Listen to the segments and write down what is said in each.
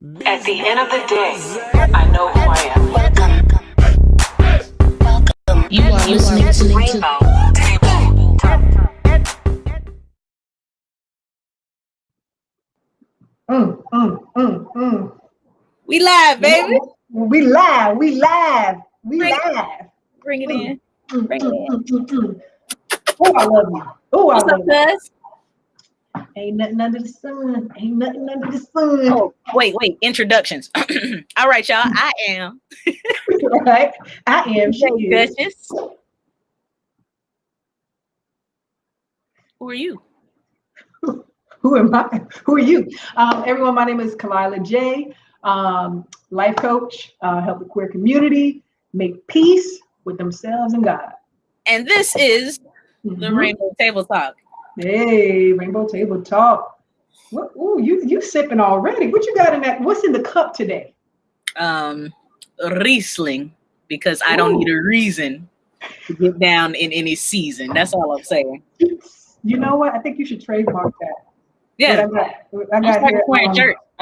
At the end of the day, I know who I am. You are listening to Rainbow Table Talk. We live, baby. We live. Bring it in. Oh, I love you. Oh, I What's up, love you. cuz? Ain't nothing under the sun. Ain't nothing under the sun. Oh, wait. Introductions. All right, y'all. I am Right? I am. She is. Duchess. Who are you? Who am I? Who are you? Everyone, my name is Kalila J. Life coach, help the queer community make peace with themselves and God. And this is the Rainbow Table Talk. Hey, Rainbow Table Talk. What? Ooh, you sipping already? What you got in that? What's in the cup today? Riesling, because I don't need a reason to get down in any season. That's all I'm saying. You know what? I think you should trademark that. Yeah, I'm gonna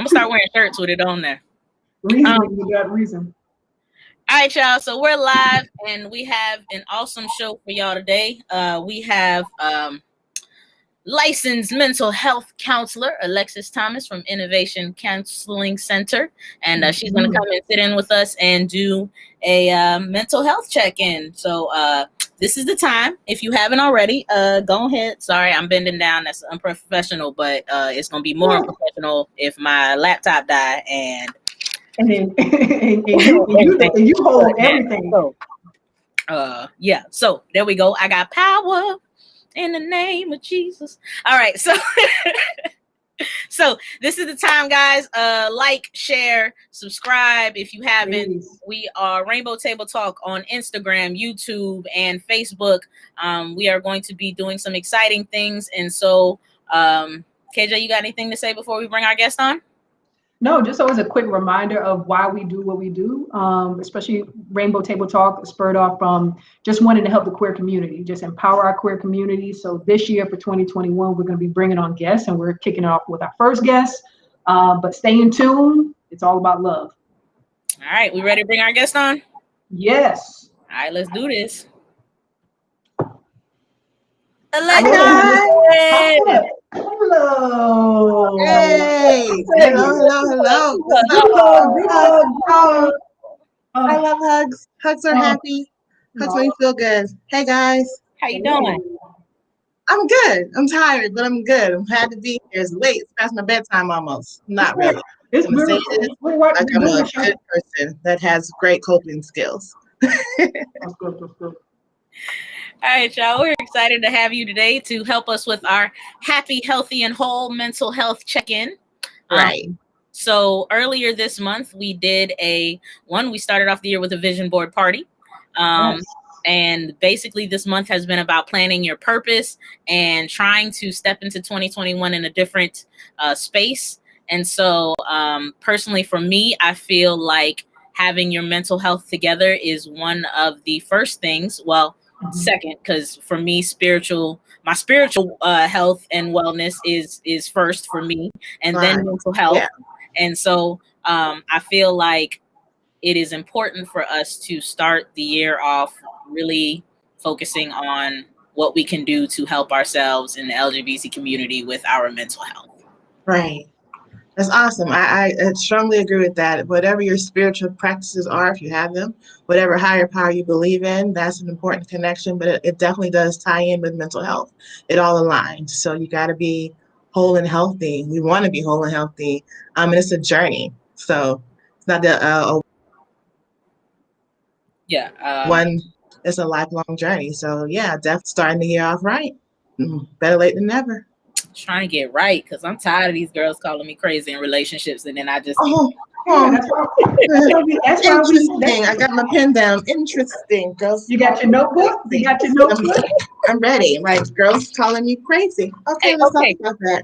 start wearing shirts with it on there. Reason, you got reason. All right, y'all. So we're live, and we have an awesome show for y'all today. We have licensed mental health counselor Alexis Thomas from Innovation Counseling Center, and she's going to come and sit in with us and do a mental health check-in. So this is the time. If you haven't already, go ahead. Sorry, I'm bending down. That's unprofessional, but it's going to be more unprofessional if my laptop die and then you hold everything. So, yeah. So there we go. I got power in the name of Jesus. All right. So, so this is the time, guys. Like, share, subscribe if you haven't. Please. We are Rainbow Table Talk on Instagram, YouTube, and Facebook. We are going to be doing some exciting things. And so, KJ, you got anything to say before we bring our guest on? No, just always a quick reminder of why we do what we do, especially Rainbow Table Talk spurred off from just wanting to help the queer community, just empower our queer community. So this year for 2021, we're going to be bringing on guests, and we're kicking it off with our first guest. But stay in tune. It's all about love. All right. We ready to bring our guest on? Yes. All right. Let's do this. Hello. Hello. Hey. Hello. I love hugs. Hugs are happy. Hugs make me feel good. Hey guys. How you doing? I'm good. I'm tired, but I'm good. I'm glad to be here. It's late. It's past my bedtime almost. Not really. I'm a good person that has great coping skills. That's good. All right, y'all. We're excited to have you today to help us with our happy, healthy, and whole mental health check-in. Right. So earlier this month, we did we started off the year with a vision board party. Yes. And basically this month has been about planning your purpose and trying to step into 2021 in a different space. And so personally for me, I feel like having your mental health together is one of the first things. Well, second, because for me, my spiritual health and wellness is first for me, and then mental health. Yeah. And so I feel like it is important for us to start the year off really focusing on what we can do to help ourselves in the LGBT community with our mental health. Right. That's awesome. I strongly agree with that. Whatever your spiritual practices are, if you have them, whatever higher power you believe in, that's an important connection, but it definitely does tie in with mental health. It all aligns. So you got to be whole and healthy. We want to be whole and healthy. And it's a journey. So it's not it's a lifelong journey. So yeah, definitely starting the year off right. Better late than never. Trying to get right, because I'm tired of these girls calling me crazy in relationships, and then I just that's interesting. I got my pen down. Interesting, girls. You got your notebook? I'm ready. Like girls calling me crazy. Okay, let's talk about that.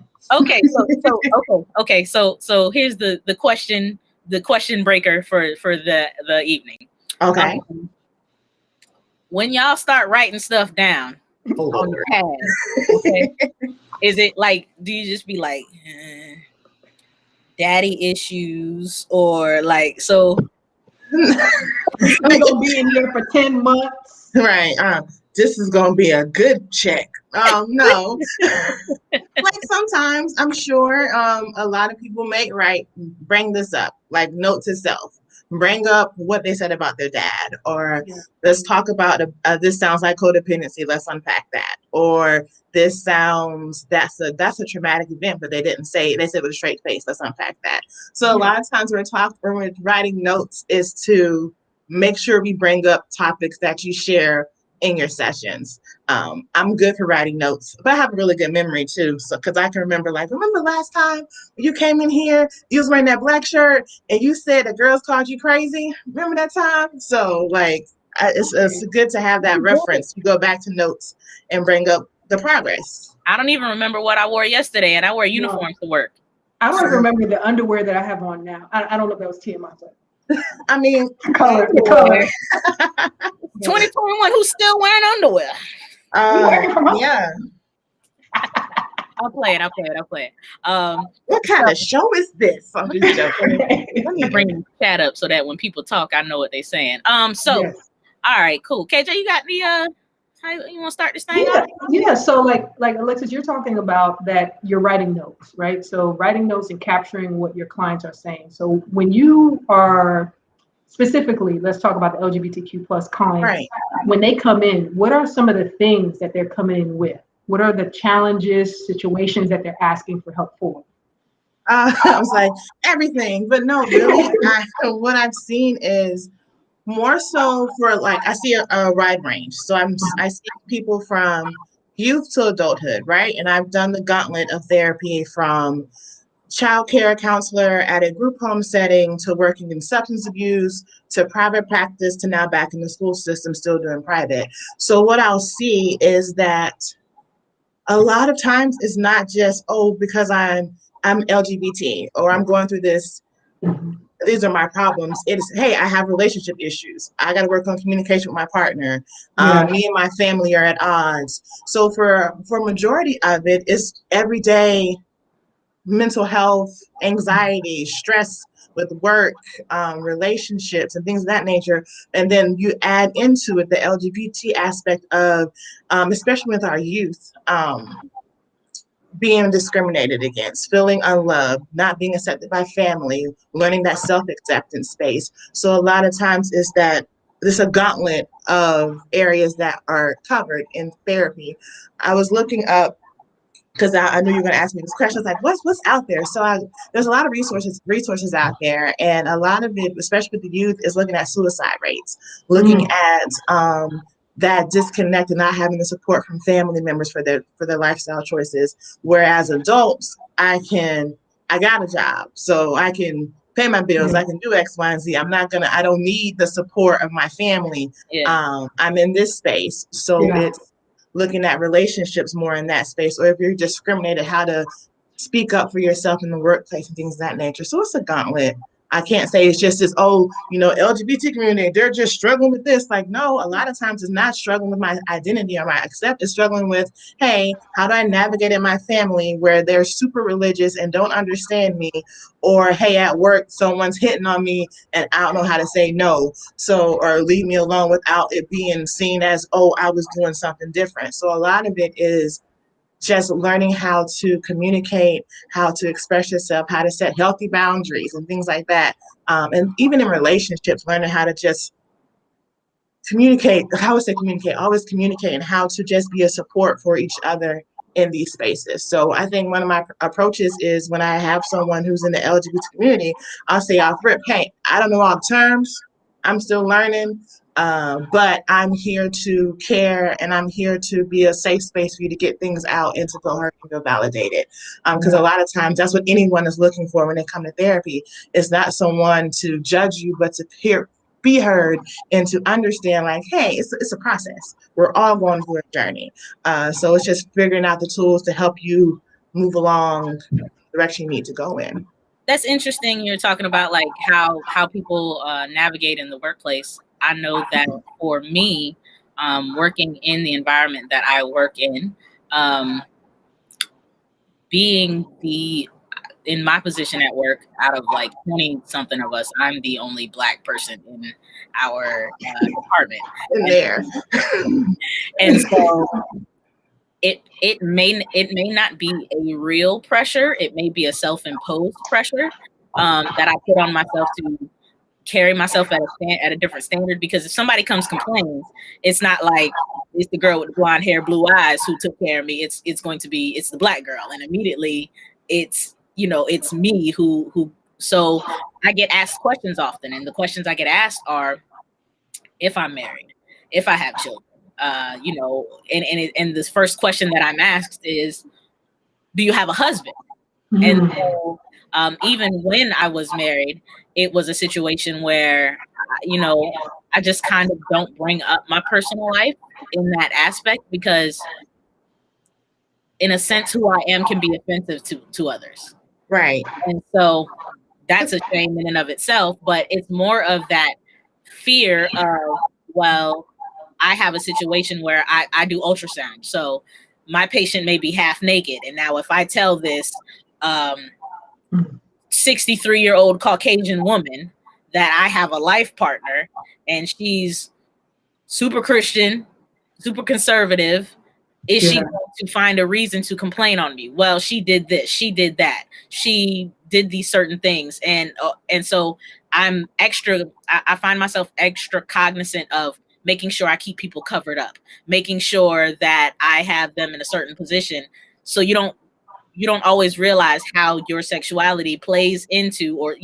Okay, so here's the question breaker for the evening. Okay. When y'all start writing stuff down on your pad, okay, is it like, do you just be like, daddy issues or like so. We're gonna be in here for 10 months. Right. This is gonna be a good check. No. Like sometimes I'm sure a lot of people may bring this up, like note to self. Bring up what they said about their dad, or let's talk about this sounds like codependency. Let's unpack that. Or this sounds that's a traumatic event, but they didn't say they said with a straight face. Let's unpack that. So a lot of times when we're writing notes is to make sure we bring up topics that you share in your sessions. I'm good for writing notes, but I have a really good memory too. So, because I can remember last time you came in here, you was wearing that black shirt and you said the girls called you crazy. Remember that time? So it's good to have that reference. You go back to notes and bring up the progress. I don't even remember what I wore yesterday, and I wear uniforms to work. I don't remember the underwear that I have on now. I don't know if that was TMI. I mean, the color. 2021, who's still wearing underwear? Yeah. I'll play it. What kind of show is this? I'm just joking. Let me bring the chat up so that when people talk, I know what they're saying. All right, cool. KJ, you got the how you want to start this thing? Yeah. So like Alexis, you're talking about that you're writing notes, right? So writing notes and capturing what your clients are saying. So when you are specifically, let's talk about the LGBTQ plus clients. Right. When they come in, what are some of the things that they're coming in with? What are the challenges, situations that they're asking for help for? I was like, everything, but no, really. What I've seen is more so for I see a wide range. So I see people from youth to adulthood, right? And I've done the gauntlet of therapy from child care counselor at a group home setting to working in substance abuse to private practice to now back in the school system, still doing private. So what I'll see is that a lot of times it's not just, because I'm LGBT or I'm going through this, these are my problems. It's, hey, I have relationship issues. I got to work on communication with my partner. Me and my family are at odds. So for majority of it, it's everyday mental health, anxiety, stress with work, relationships, and things of that nature. And then you add into it the LGBT aspect of, especially with our youth, being discriminated against, feeling unloved, not being accepted by family, learning that self-acceptance space. So a lot of times is that there's a gauntlet of areas that are covered in therapy. I was looking up, because I knew you were going to ask me this question. I was like, what's out there? So there's a lot of resources out there. And a lot of it, especially with the youth, is looking at suicide rates, looking at that disconnect and not having the support from family members for their lifestyle choices. Whereas adults, I got a job, so I can pay my bills. I can do X, Y, and Z. I don't need the support of my family. I'm in this space. So it's looking at relationships more in that space, or if you're discriminated, how to speak up for yourself in the workplace and things of that nature. So it's a gauntlet. I can't say it's just this, LGBT community, they're just struggling with this. Like, no, a lot of times it's not struggling with my identity or my accept. It's struggling with, hey, how do I navigate in my family where they're super religious and don't understand me? Or, hey, at work, someone's hitting on me and I don't know how to say no. So, or leave me alone without it being seen as, I was doing something different. So a lot of it is just learning how to communicate, how to express yourself, how to set healthy boundaries and things like that. And even in relationships, learning how to just communicate, always communicate, and how to just be a support for each other in these spaces. So I think one of my approaches is when I have someone who's in the LGBT community, I'll say off rip, hey, I don't know all the terms. I'm still learning. But I'm here to care, and I'm here to be a safe space for you to get things out and to feel heard and feel validated. Because a lot of times that's what anyone is looking for when they come to therapy. It's not someone to judge you, but to be heard and to understand, like, hey, it's a process. We're all going through a journey. So it's just figuring out the tools to help you move along the direction you need to go in. That's interesting. You're talking about like how people navigate in the workplace. I know that for me, working in the environment that I work in, being the in my position at work, out of like 20 something of us, I'm the only Black person in our department. In there. And so it may not be a real pressure. It may be a self-imposed pressure that I put on myself to carry myself at a different standard. Because if somebody comes complains, it's not like it's the girl with the blonde hair, blue eyes who took care of me. It's going to be the Black girl, and immediately it's it's me who. So I get asked questions often, and the questions I get asked are, if I'm married, if I have children. And this first question that I'm asked is, do you have a husband? And so, even when I was married, it was a situation where, I just kind of don't bring up my personal life in that aspect, because in a sense, who I am can be offensive to others. Right. And so that's a shame in and of itself, but it's more of that fear of, well, I have a situation where I do ultrasound. So my patient may be half naked. And now if I tell this 63-year-old Caucasian woman that I have a life partner and she's super Christian, super conservative, is she going to find a reason to complain on me? Well, she did this, she did that, she did these certain things. And so I find myself extra cognizant of making sure I keep people covered up, making sure that I have them in a certain position. So you don't always realize how your sexuality plays into, or,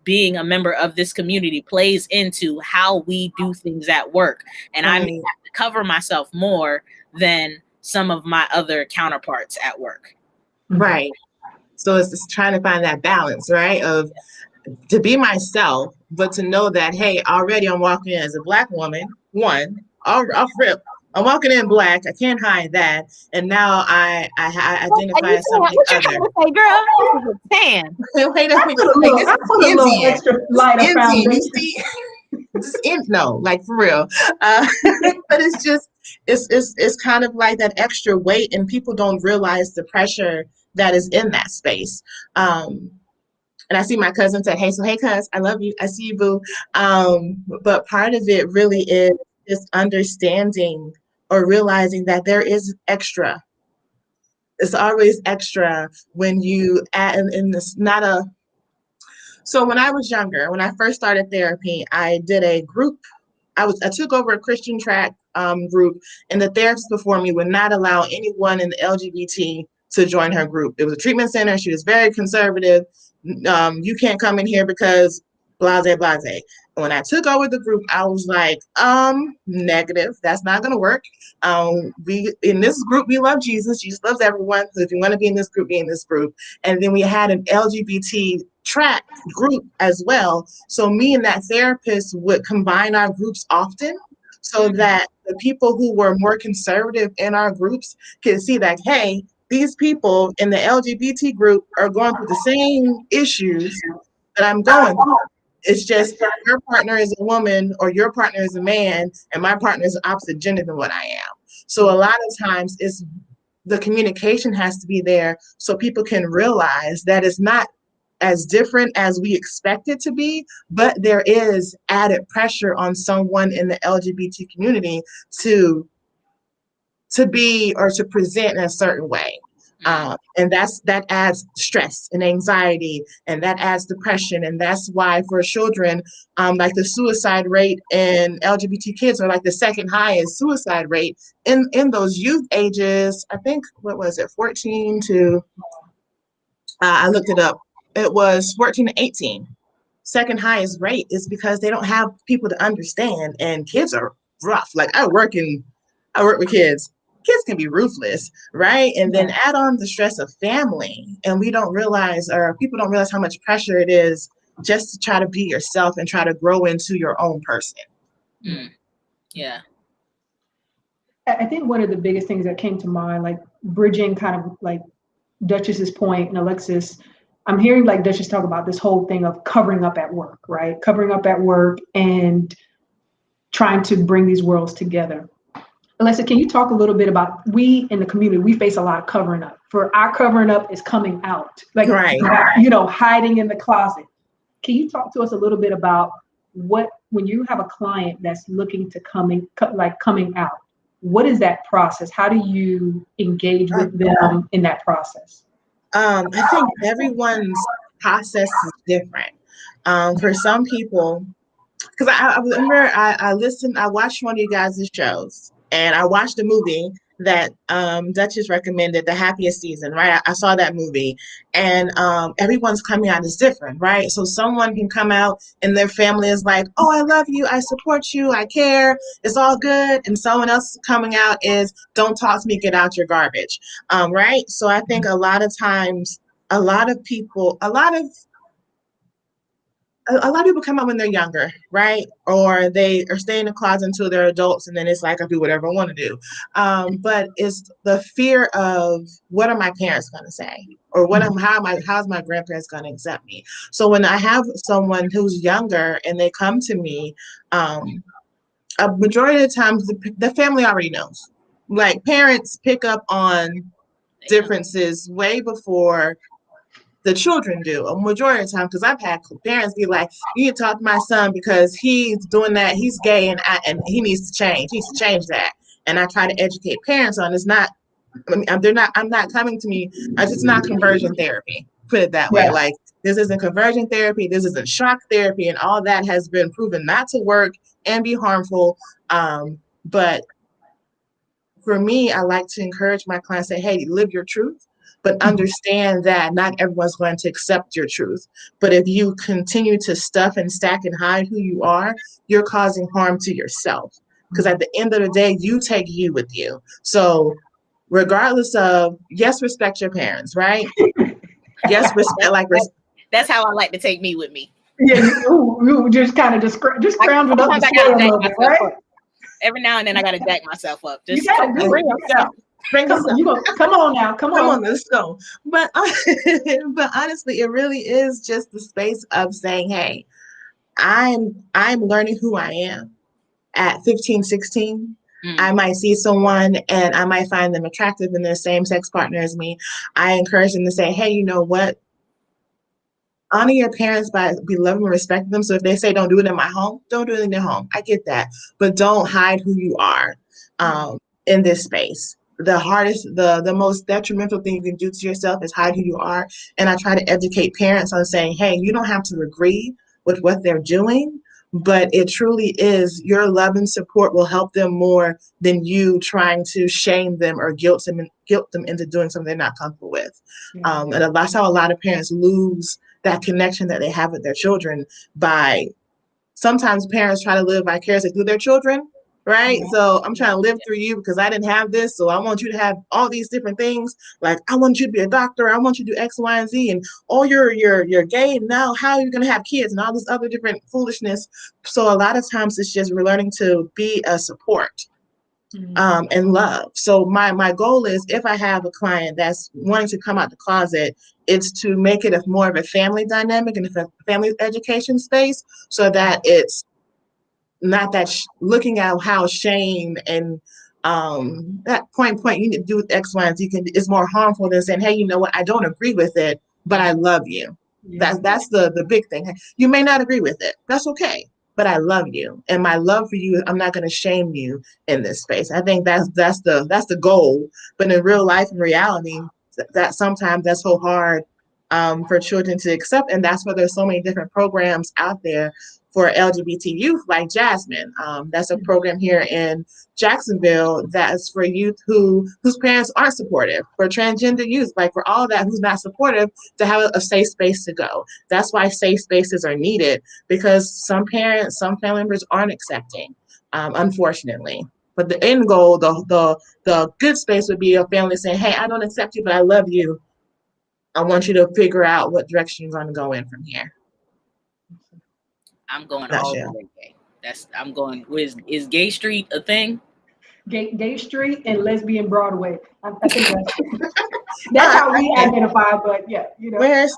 being a member of this community plays into how we do things at work. And I may have to cover myself more than some of my other counterparts at work. Right. So it's just trying to find that balance, right? Of to be myself, but to know that, hey, already I'm walking in as a Black woman, off rip. I'm walking in Black. I can't hide that. And now I identify as something what other. You say, girl? This is a tan. Wait a I minute. put a little extra light of foundation. You see? No, like for real. But it's kind of like that extra weight, and people don't realize the pressure that is in that space. And I see my cousin said, hey, cuz, I love you. I see you, boo. But part of it really is just understanding or realizing that there is extra. It's always extra when you add, and it's not a. So when I was younger, when I first started therapy, I did a group. I took over a Christian track group, and the therapist before me would not allow anyone in the LGBT to join her group. It was a treatment center. She was very conservative. You can't come in here because blase. And when I took over the group, I was like, negative. That's not going to work. We in this group, we love Jesus. Jesus loves everyone. So if you want to be in this group, be in this group. And then we had an LGBT track group as well. So me and that therapist would combine our groups often, so that the people who were more conservative in our groups could see that, hey, these people in the LGBT group are going through the same issues that I'm going through. It's just your partner is a woman or your partner is a man, and my partner is the opposite gender than what I am. So a lot of times it's the communication has to be there so people can realize that it's not as different as we expect it to be, but there is added pressure on someone in the LGBT community to be or to present in a certain way. And that adds stress and anxiety, and that adds depression. And that's why for children, like the suicide rate in LGBT kids are like the second highest suicide rate in those youth ages. I think, what was it, 14 to, I looked it up. It was 14 to 18. Second highest rate is because they don't have people to understand, and kids are rough. Like I work with kids. Kids can be ruthless, right? And then add on the stress of family, and we don't realize, or people don't realize how much pressure it is just to try to be yourself and try to grow into your own person. Yeah. I think one of the biggest things that came to mind, like bridging kind of like Duchess's point and Alexis, I'm hearing like Duchess talk about this whole thing of covering up at work, right? Covering up at work and trying to bring these worlds together. Alessa, can you talk a little bit about, we in the community, we face a lot of covering up. For our covering up is coming out, like, Right. hiding in the closet. Can you talk to us a little bit about when you have a client that's looking to coming out, what is that process? How do you engage with them in that process? I think everyone's process is different. For some people, because I remember I watched one of you guys' shows, and I watched a movie that Duchess recommended, The Happiest Season, right? I saw that movie, and everyone's coming out is different, right? So someone can come out and their family is like, oh, I love you, I support you, I care, it's all good. And someone else coming out is, don't talk to me, get out your garbage, right? So I think a lot of times, a lot of people come out when they're younger, right? Or they are staying in the closet until they're adults, and then it's like, I do whatever I want to do. But it's the fear of, what are my parents going to say? Or how's my grandparents going to accept me? So when I have someone who's younger and they come to me, a majority of the times the family already knows. Like, parents pick up on differences way before the children do, a majority of the time, because I've had parents be like, you need to talk to my son because he's doing that, he's gay, and he needs to change. He needs to change that. And I try to educate parents on, it's not, I'm not coming to me, it's not conversion therapy, put it that way. Yeah. Like, this isn't conversion therapy, this isn't shock therapy, and all that has been proven not to work and be harmful. But for me, I like to encourage my clients, say, hey, live your truth, but understand that not everyone's going to accept your truth. But if you continue to stuff and stack and hide who you are, you're causing harm to yourself. Because at the end of the day, you take you with you. So regardless of, yes, respect your parents, right? Yes, respect, That's how I like to take me with me. Yeah, you just kind of just scrounged up the scale a little bit, right? Every now and then I gotta jack myself up. You gotta do it. Come on now. Come on, let's go. But but honestly, it really is just the space of saying, hey, I'm learning who I am at 15, 16. I might see someone and I might find them attractive and they're same sex partner as me. I encourage them to say, hey, you know what? Honor your parents by loving and respecting them. So if they say don't do it in my home, don't do it in their home. I get that. But don't hide who you are in this space. The most detrimental thing you can do to yourself is hide who you are. And I try to educate parents on saying, hey, you don't have to agree with what they're doing, but it truly is, your love and support will help them more than you trying to shame them or guilt them into doing something they're not comfortable with. And that's how a lot of parents lose that connection that they have with their children, by sometimes parents try to live vicariously through their children, right? So I'm trying to live through you because I didn't have this, so I want you to have all these different things. Like, I want you to be a doctor, I want you to do X, Y, and Z, and you're gay now. How are you going to have kids and all this other different foolishness? So a lot of times it's just we're learning to be a support. And love. So my goal is, if I have a client that's wanting to come out the closet, it's to make it more of a family dynamic and a family education space, so that it's not that looking at how shame and that point you need to do with X, Y, and Z is more harmful than saying, hey, you know what, I don't agree with it, but I love you. That's the big thing. You may not agree with it. That's okay. But I love you, and my love for you, I'm not going to shame you in this space. I think that's the goal. But in real life, in reality, that sometimes that's so hard for children to accept, and that's why there's so many different programs out there for LGBT youth, like Jasmine. That's a program here in Jacksonville that's for youth whose parents aren't supportive, for transgender youth, like for all that who's not supportive, to have a safe space to go. That's why safe spaces are needed, because some parents, some family members aren't accepting, unfortunately. But the end goal, the good space would be a family saying, hey, I don't accept you, but I love you. I want you to figure out what direction you're going to go in from here. I'm going all the way gay. I'm going. Is Gay Street a thing? Gay Street and Lesbian Broadway. I think that's how we identify. But yeah, you know.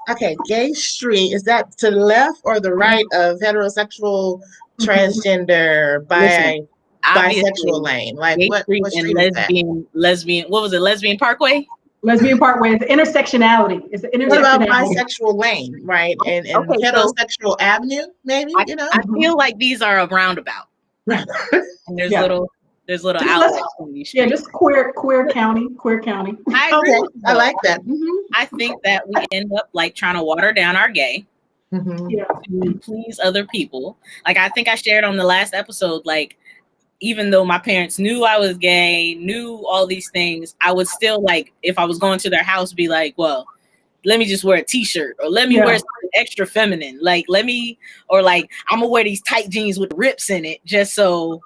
Gay Street, is that to the left or the right of heterosexual, transgender, bi? obviously bisexual lane? Like Gay Street what and street is that? lesbian. What was it? Lesbian Parkway. Lesbian Parkway is intersectionality. It's the What about intersectionality. bisexual lane, right? And Okay, so heterosexual avenue, maybe, I, you know? I feel like these are a roundabout, and there's Yeah. little Just outlets in these Yeah, streets. just queer county. I agree Okay, with you, I though. like that. I think that we end up like trying to water down our gay Yeah. to please other people. Like I think I shared on the last episode, like even though my parents knew I was gay, knew all these things, I would still like if I was going to their house, be like, well, let me just wear a t-shirt or let me Yeah. wear something extra feminine. Like or like I'm gonna wear these tight jeans with rips in it just so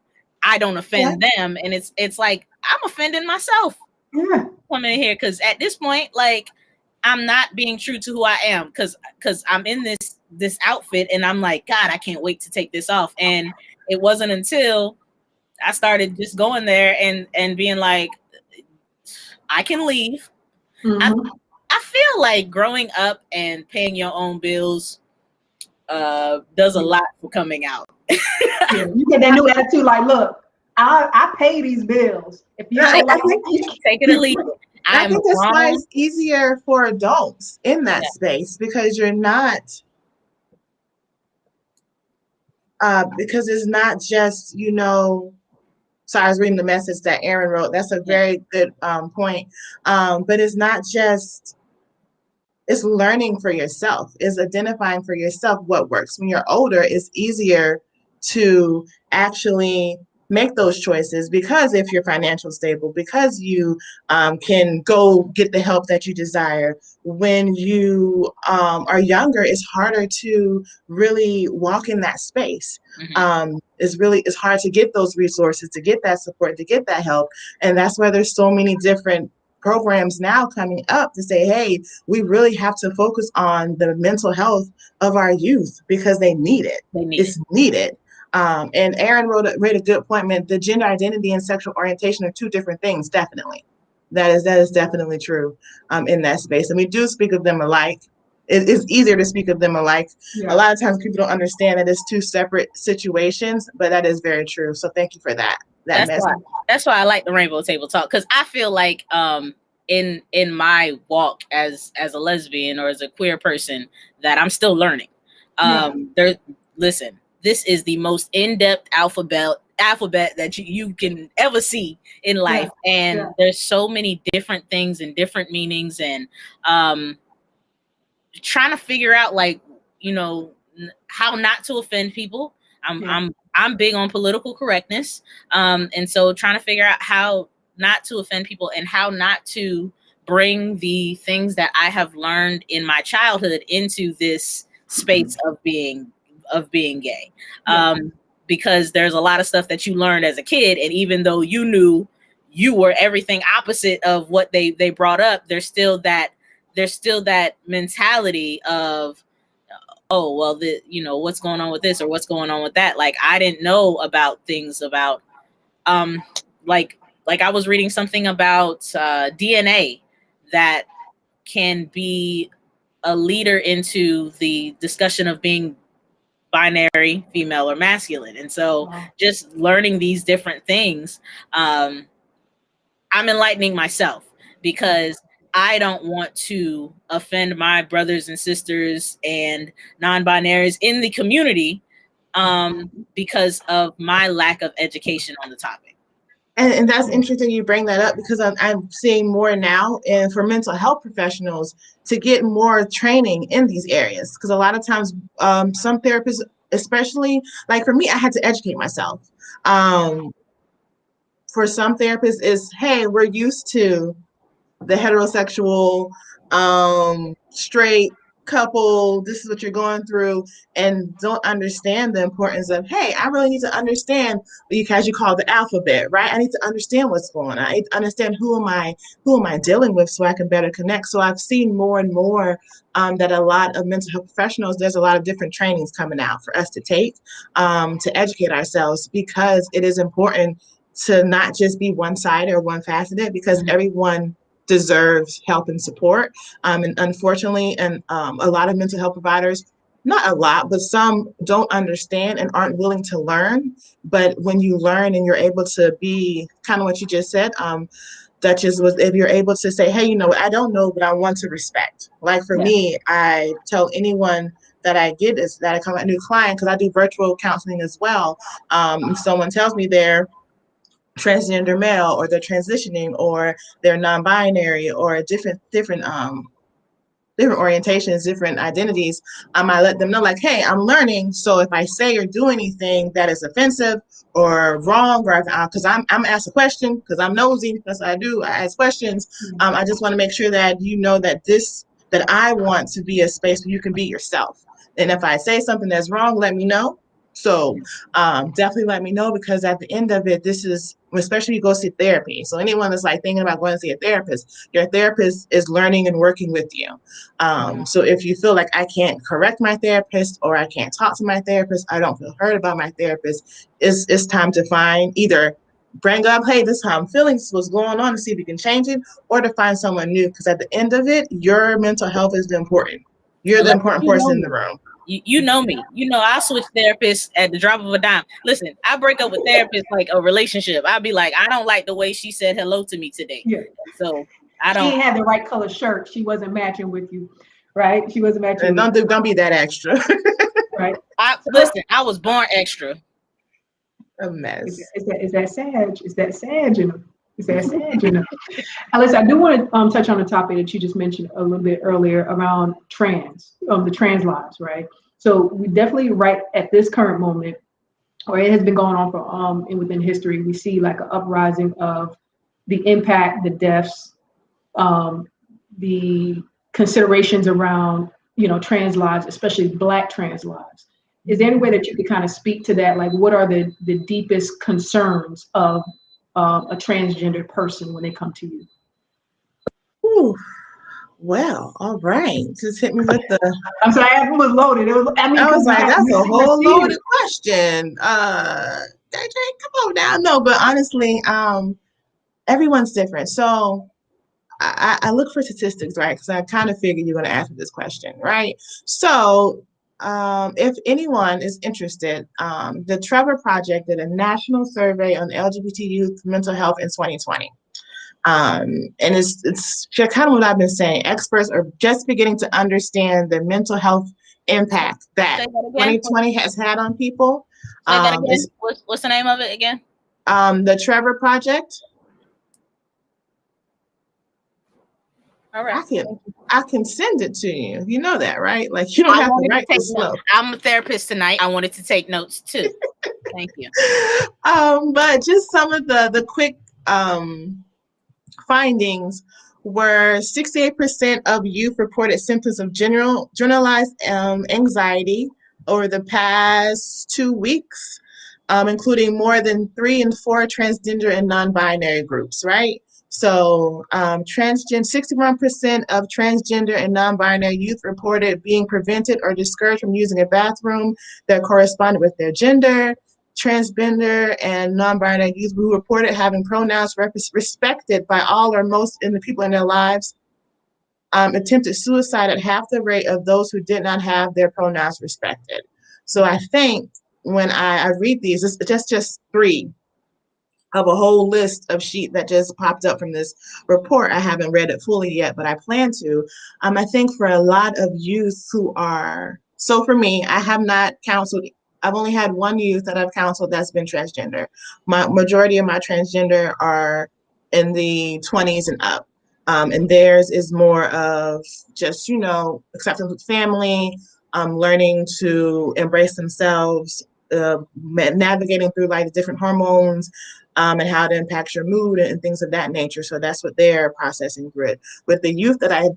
I don't offend them. And it's like I'm offending myself Yeah. coming in here because at this point, like I'm not being true to who I am because I'm in this outfit and I'm like, God, I can't wait to take this off. And it wasn't until I started just going there and being like, I can leave. Mhm. I feel like growing up and paying your own bills does a lot for coming out. Yeah. You get that new attitude, like, look, I pay these bills. If you don't like Take it or leave it. I I'm think that's why grown. it's easier for adults in that Yeah. space because you're not, because it's not just, you know, so I was reading the message that Aaron wrote. That's a very good point. But it's not just, it's learning for yourself, it's identifying for yourself what works. When you're older, it's easier to actually make those choices because if you're financially stable, because you can go get the help that you desire. When you are younger, it's harder to really walk in that space. It's hard to get those resources, to get that support, to get that help. And that's why there's so many different programs now coming up to say, hey, we really have to focus on the mental health of our youth because they need it. It's needed. And Aaron made a good point, man. The gender identity and sexual orientation are two different things, definitely. That is definitely true in that space. And we do speak of them alike. It is easier to speak of them alike. Yeah. A lot of times people don't understand that it's two separate situations, but that is very true. So thank you for that. That's why I like the Rainbow Table Talk, because I feel like in my walk as a lesbian or as a queer person that I'm still learning. Listen, this is the most in-depth alphabet that you can ever see in life, and there's so many different things and different meanings, and trying to figure out, like, you know, how not to offend people. I'm big on political correctness. And so trying to figure out how not to offend people and how not to bring the things that I have learned in my childhood into this space of being gay. Because there's a lot of stuff that you learned as a kid. And even though you knew you were everything opposite of what they brought up, there's still that mentality of, oh, well, what's going on with this or what's going on with that. Like, I didn't know about things about, like I was reading something about DNA that can be a leader into the discussion of being binary, female or masculine. And so just learning these different things, I'm enlightening myself because I don't want to offend my brothers and sisters and non-binaries in the community because of my lack of education on the topic. And that's interesting you bring that up because I'm seeing more now and for mental health professionals to get more training in these areas. Because a lot of times some therapists, especially like for me, I had to educate myself. For some therapists is, hey, we're used to the heterosexual, straight couple, this is what you're going through, and don't understand the importance of, hey, I really need to understand, because you call it the alphabet, right? I need to understand what's going on. I need to understand who am I dealing with so I can better connect. So I've seen more and more that a lot of mental health professionals, there's a lot of different trainings coming out for us to take to educate ourselves, because it is important to not just be one-sided or one-faceted, because everyone deserves help and support. And unfortunately, a lot of mental health providers not a lot, but some don't understand and aren't willing to learn. But when you learn and you're able to be kind of what you just said, Duchess, was if you're able to say, hey, you know, I don't know, but I want to respect. Like for Yeah. me, I tell anyone that I get is that I come a new client, because I do virtual counseling as well. If someone tells me they're transgender male, or they're transitioning, or they're non-binary, or different orientations, different identities, I might let them know, like, hey, I'm learning. So if I say or do anything that is offensive or wrong, or because I'm asked a question, because I'm nosy, that's what I do. I ask questions. I just want to make sure that you know that I want to be a space where you can be yourself. And if I say something that's wrong, let me know. So definitely let me know, because at the end of it, this is, especially if you go see therapy. So anyone that's like thinking about going to see a therapist, your therapist is learning and working with you. So if you feel like I can't correct my therapist, or I can't talk to my therapist, I don't feel heard about my therapist, it's time to find, either bring up, hey, this is how I'm feeling, this is what's going on, to see if you can change it, or to find someone new. Because at the end of it, your mental health is important. You're the important person in the room. You know me. You know I switch therapists at the drop of a dime. Listen, I break up with therapists like a relationship. I'll be like, I don't like the way she said hello to me today. Yeah. So I She don't. ain't had the right color shirt. She wasn't matching with you, right? She wasn't matching. And don't be that extra. Right. Listen, I was born extra. A mess. Is that Sag? Is that Sag in them? Is that Sag in them? Alice, I do want to touch on the topic that you just mentioned a little bit earlier around the trans lives, right? So we definitely, right at this current moment, or it has been going on for and within history, we see like an uprising of the impact, the deaths, the considerations around, trans lives, especially Black trans lives. Is there any way that you could kind of speak to that? Like, what are the deepest concerns of a transgender person when they come to you? Ooh, well, all right. Just hit me with the. I'm sorry, it was loaded. I was like, that's a whole loaded question. JJ, come on down. No, but honestly, everyone's different. So I look for statistics, right? Because I kind of figured you're going to ask me this question, right? So if anyone is interested, the Trevor Project did a national survey on LGBT youth mental health in 2020. And it's kind of what I've been saying. Experts are just beginning to understand the mental health impact that 2020 has had on people. Say that again. What's the name of it again? The Trevor Project. All right. I can send it to you. You know that, right? Like, you don't have to write this slow. I'm a therapist tonight. I wanted to take notes too. Thank you. But just some of the quick findings were 68% of youth reported symptoms of generalized anxiety over the past 2 weeks, including more than 3 in 4 transgender and non-binary groups, right? So 61% of transgender and non-binary youth reported being prevented or discouraged from using a bathroom that corresponded with their gender. Transgender and non-binary youth who reported having pronouns respected by all or most in the people in their lives attempted suicide at half the rate of those who did not have their pronouns respected. So I think when I read these, it's just 3 of a whole list of sheet that just popped up from this report. I haven't read it fully yet, but I plan to. I think for a lot of youth who are, so for me, I have not counseled, I've only had 1 youth that I've counseled that's been transgender. My majority of my transgender are in the 20s and up. And theirs is more of just, acceptance with family, learning to embrace themselves, navigating through like the different hormones, and how it impacts your mood and things of that nature. So that's what they're processing through. With the youth that I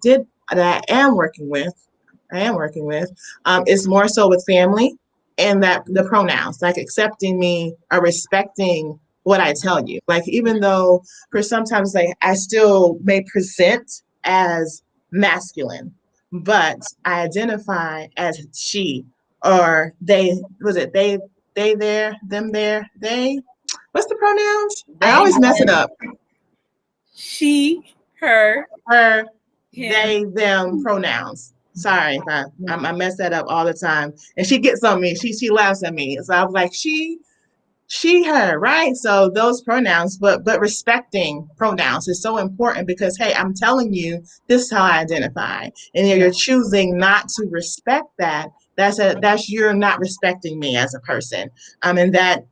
am working with, it's more so with family, and that the pronouns, like accepting me or respecting what I tell you. Like, even though for sometimes, like, I still may present as masculine, but I identify as she or they. Was it they, there, them, there, they? What's the pronouns? I always mess it up. She, her, Her, him. they, them pronouns. Sorry if I mess that up all the time. And she gets on me. She laughs at me. So I was like, she, her, right? So those pronouns, but respecting pronouns is so important because hey, I'm telling you this is how I identify. And if you're choosing not to respect that, that's you're not respecting me as a person. And that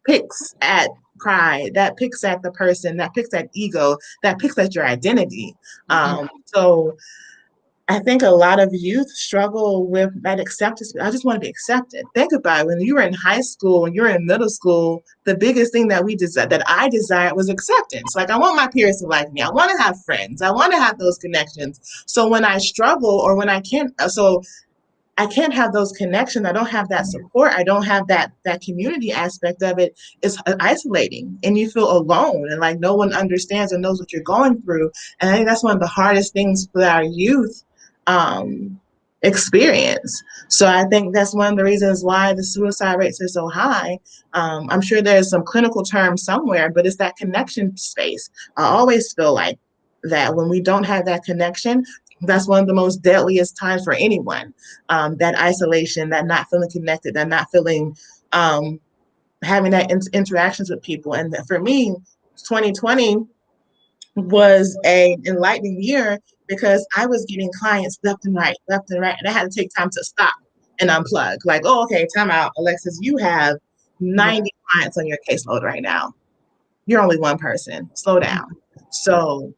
picks at pride, that picks at the person, that picks at ego, that picks at your identity. So I think a lot of youth struggle with that acceptance. I just want to be accepted. Think about it. When you were in high school, when you were in middle school, the biggest thing that I desired was acceptance. Like I want my peers to like me. I want to have friends. I want to have those connections. So when I struggle or when I can't have those connections, I don't have that support, I don't have that community aspect of it, it's isolating and you feel alone and like no one understands or knows what you're going through. And I think that's one of the hardest things for our youth experience. So I think that's one of the reasons why the suicide rates are so high. I'm sure there's some clinical term somewhere, but it's that connection space. I always feel like that when we don't have that connection, that's one of the most deadliest times for anyone. That isolation, that not feeling connected, that not feeling, having that interactions with people. And for me, 2020 was an enlightening year because I was getting clients left and right, and I had to take time to stop and unplug. Like, oh, okay, time out, Alexis, you have 90 clients on your caseload right now. You're only one person. Slow down. So,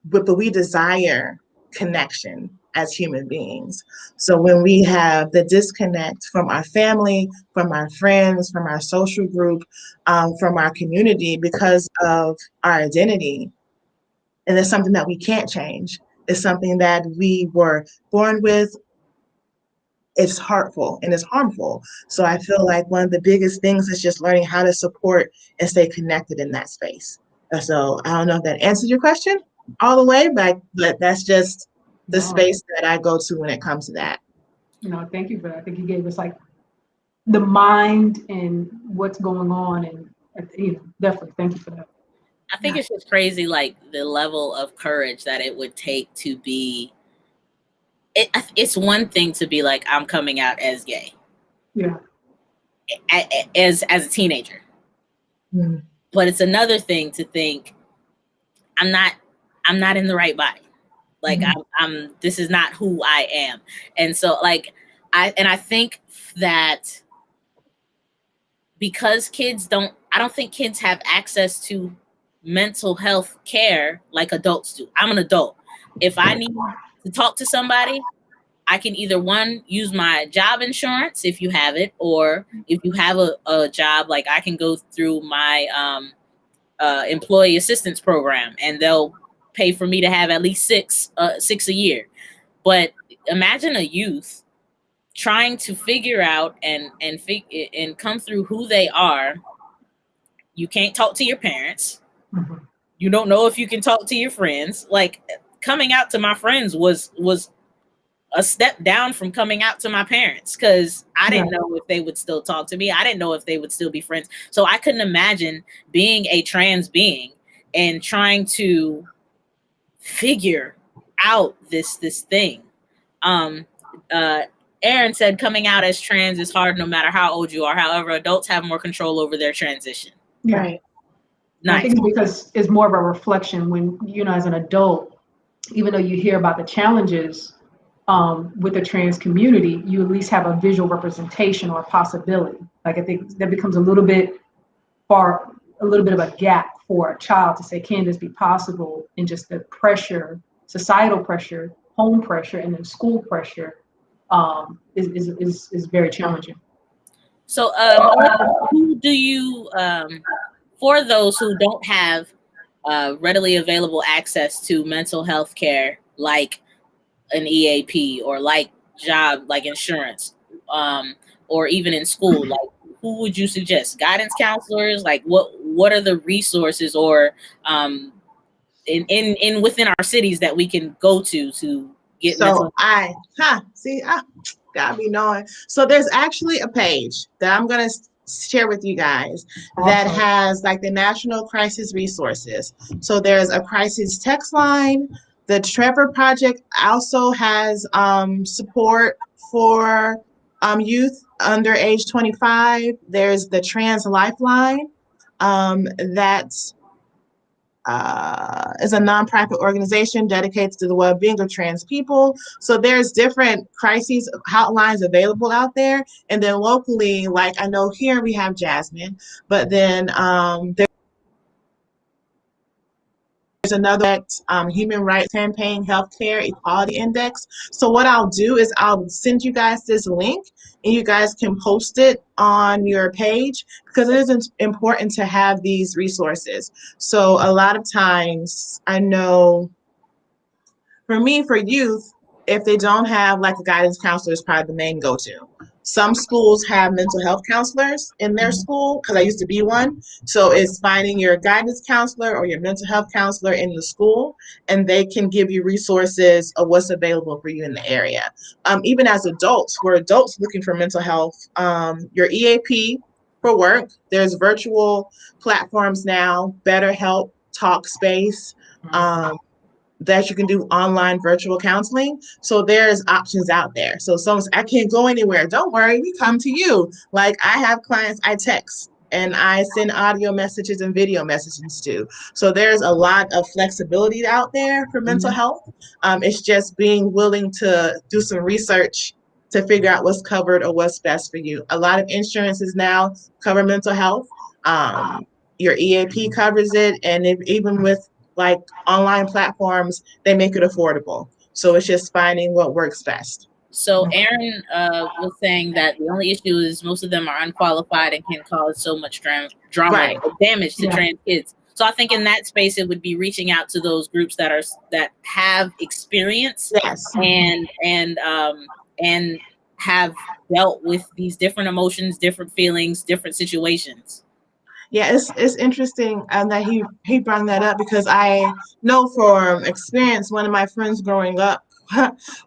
but we desire connection as human beings. So when we have the disconnect from our family, from our friends, from our social group, from our community because of our identity, and it's something that we can't change. It's something that we were born with. It's hurtful and it's harmful. So I feel like one of the biggest things is just learning how to support and stay connected in that space. So I don't know if that answers your question all the way, but that's just the space that I go to when it comes to that. Thank you for that. I think you gave us like the mind and what's going on, and definitely thank you for that. I think it's just crazy, like the level of courage that it would take to be. It's one thing to be like, I'm coming out as gay. Yeah. As a teenager. Mm. But it's another thing to think, I'm not in the right body. Like I'm this is not who I am. And so like I think that because I don't think kids have access to mental health care like adults do. I'm an adult. If I need to talk to somebody, I can either use my job insurance if you have it, or if you have a job, like I can go through my employee assistance program and they'll pay for me to have at least six a year. But imagine a youth trying to figure out and come through who they are. You can't talk to your parents. You don't know if you can talk to your friends. Like coming out to my friends was a step down from coming out to my parents, because I didn't know if they would still talk to me. I didn't know if they would still be friends. So I couldn't imagine being a trans being and trying to figure out this thing. Aaron said coming out as trans is hard no matter how old you are. However, adults have more control over their transition. Yeah. Right. Nice. I think because it's more of a reflection when, as an adult, even though you hear about the challenges with the trans community, you at least have a visual representation or a possibility. Like I think that becomes a little bit of a gap for a child to say, can this be possible? And just the pressure, societal pressure, home pressure, and then school pressure is very challenging. So who do you, for those who don't have readily available access to mental health care, like an EAP or like job, like insurance, or even in school, like who would you suggest? Guidance counselors? Like what are the resources or in within our cities that we can go to get so gotta be knowing. So there's actually a page that I'm gonna share with you guys that has like the National Crisis Resources. So there's a crisis text line, The Trevor Project also has support for youth under age 25. There's the Trans Lifeline that is a nonprofit organization dedicated to the well-being of trans people. So there's different crises hotlines available out there. And then locally, like I know here we have Jasmine, but then there's another Human Rights Campaign Healthcare Equality Index. So what I'll do is I'll send you guys this link and you guys can post it on your page because it is important to have these resources. So a lot of times I know for me, for youth, if they don't have like a guidance counselor is probably the main go-to. Some schools have mental health counselors in their school because I used to be one. So it's finding your guidance counselor or your mental health counselor in the school, and they can give you resources of what's available for you in the area. Even as adults, we're adults looking for mental health. Your EAP for work, there's virtual platforms now, BetterHelp, Talkspace. That you can do online virtual counseling. So there's options out there. So someone's, I can't go anywhere. Don't worry, we come to you. Like I have clients I text and I send audio messages and video messages to. So there's a lot of flexibility out there for mental health. It's just being willing to do some research to figure out what's covered or what's best for you. A lot of insurances now cover mental health. Your EAP covers it, and even with like online platforms, they make it affordable. So it's just finding what works best. So Aaron was saying that the only issue is most of them are unqualified and can cause so much drama Right. or damage to Yeah. trans kids. So I think in that space, it would be reaching out to those groups that have experience Yes. and have dealt with these different emotions, different feelings, different situations. Yeah, it's interesting that he brought that up because I know from experience, one of my friends growing up,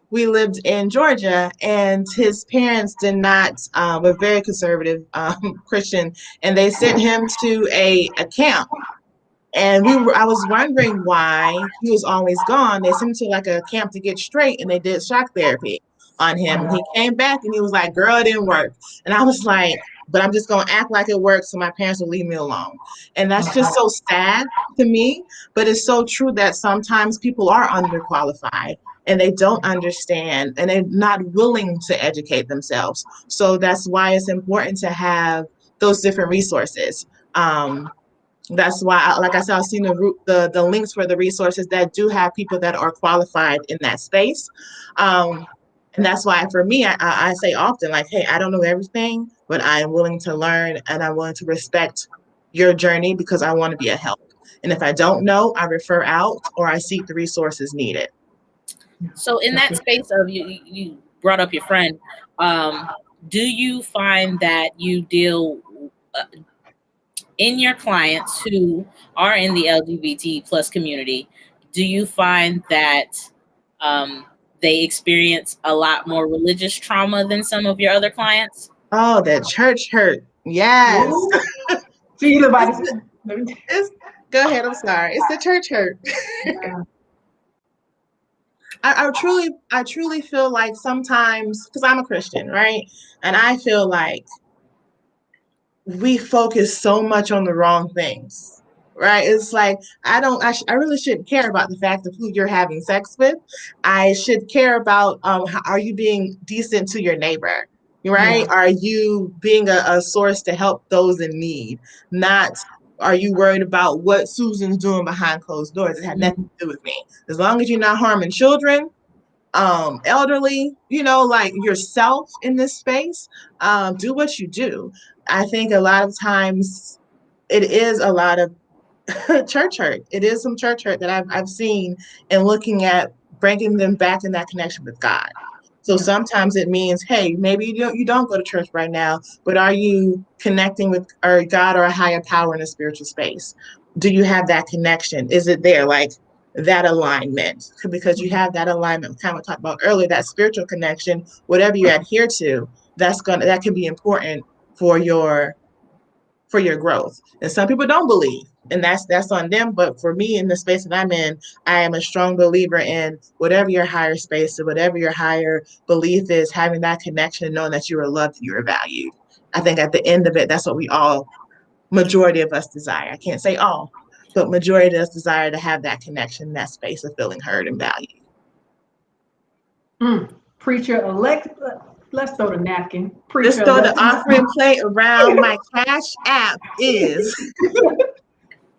we lived in Georgia, and his parents did not were very conservative Christian, and they sent him to a camp. And I was wondering why he was always gone. They sent him to like a camp to get straight, and they did shock therapy on him. And he came back and he was like, "Girl, it didn't work." And I was like, "But I'm just gonna act like it worked so my parents will leave me alone." And that's just so sad to me. But it's so true that sometimes people are underqualified and they don't understand and they're not willing to educate themselves. So that's why it's important to have those different resources. That's why, like I said, I've seen the links for the resources that do have people that are qualified in that space. And that's why for me, I say often, like, hey, I don't know everything, but I am willing to learn and I'm willing to respect your journey because I want to be a help. And if I don't know, I refer out or I seek the resources needed. So in that space of you brought up your friend, do you find that you deal in your clients who are in the LGBT plus community, do you find that they experience a lot more religious trauma than some of your other clients? Oh, that church hurt. Yes. See, Go ahead. I'm sorry. It's the church hurt. I truly feel like sometimes, because I'm a Christian, right? And I feel like we focus so much on the wrong things, right? It's like I really shouldn't care about the fact of who you're having sex with. I should care about are you being decent to your neighbor, right? Yeah. Are you being a source to help those in need? Not are you worried about what Susan's doing behind closed doors? It had nothing to do with me. As long as you're not harming children, elderly, like yourself in this space, do what you do. I think a lot of times it is a lot of church hurt. It is some church hurt that I've seen and looking at bringing them back in that connection with God. So sometimes it means, hey, maybe you don't go to church right now, but are you connecting with or God or a higher power in a spiritual space? Do you have that connection? Is it there? Like that alignment, because you have that alignment, kind of talked about earlier, that spiritual connection, whatever you adhere to, that can be important for your for your growth. And some people don't believe, and that's on them. But for me, in the space that I'm in, I am a strong believer in whatever your higher space or whatever your higher belief is, having that connection, knowing that you are loved, you are valued. I think at the end of it, that's what we all, majority of us desire. I can't say all, but majority of us desire to have that connection, that space of feeling heard and valued. Preacher elect. Let's throw the napkin. Just Preacher throw the elect. offering plate around. My Cash App is.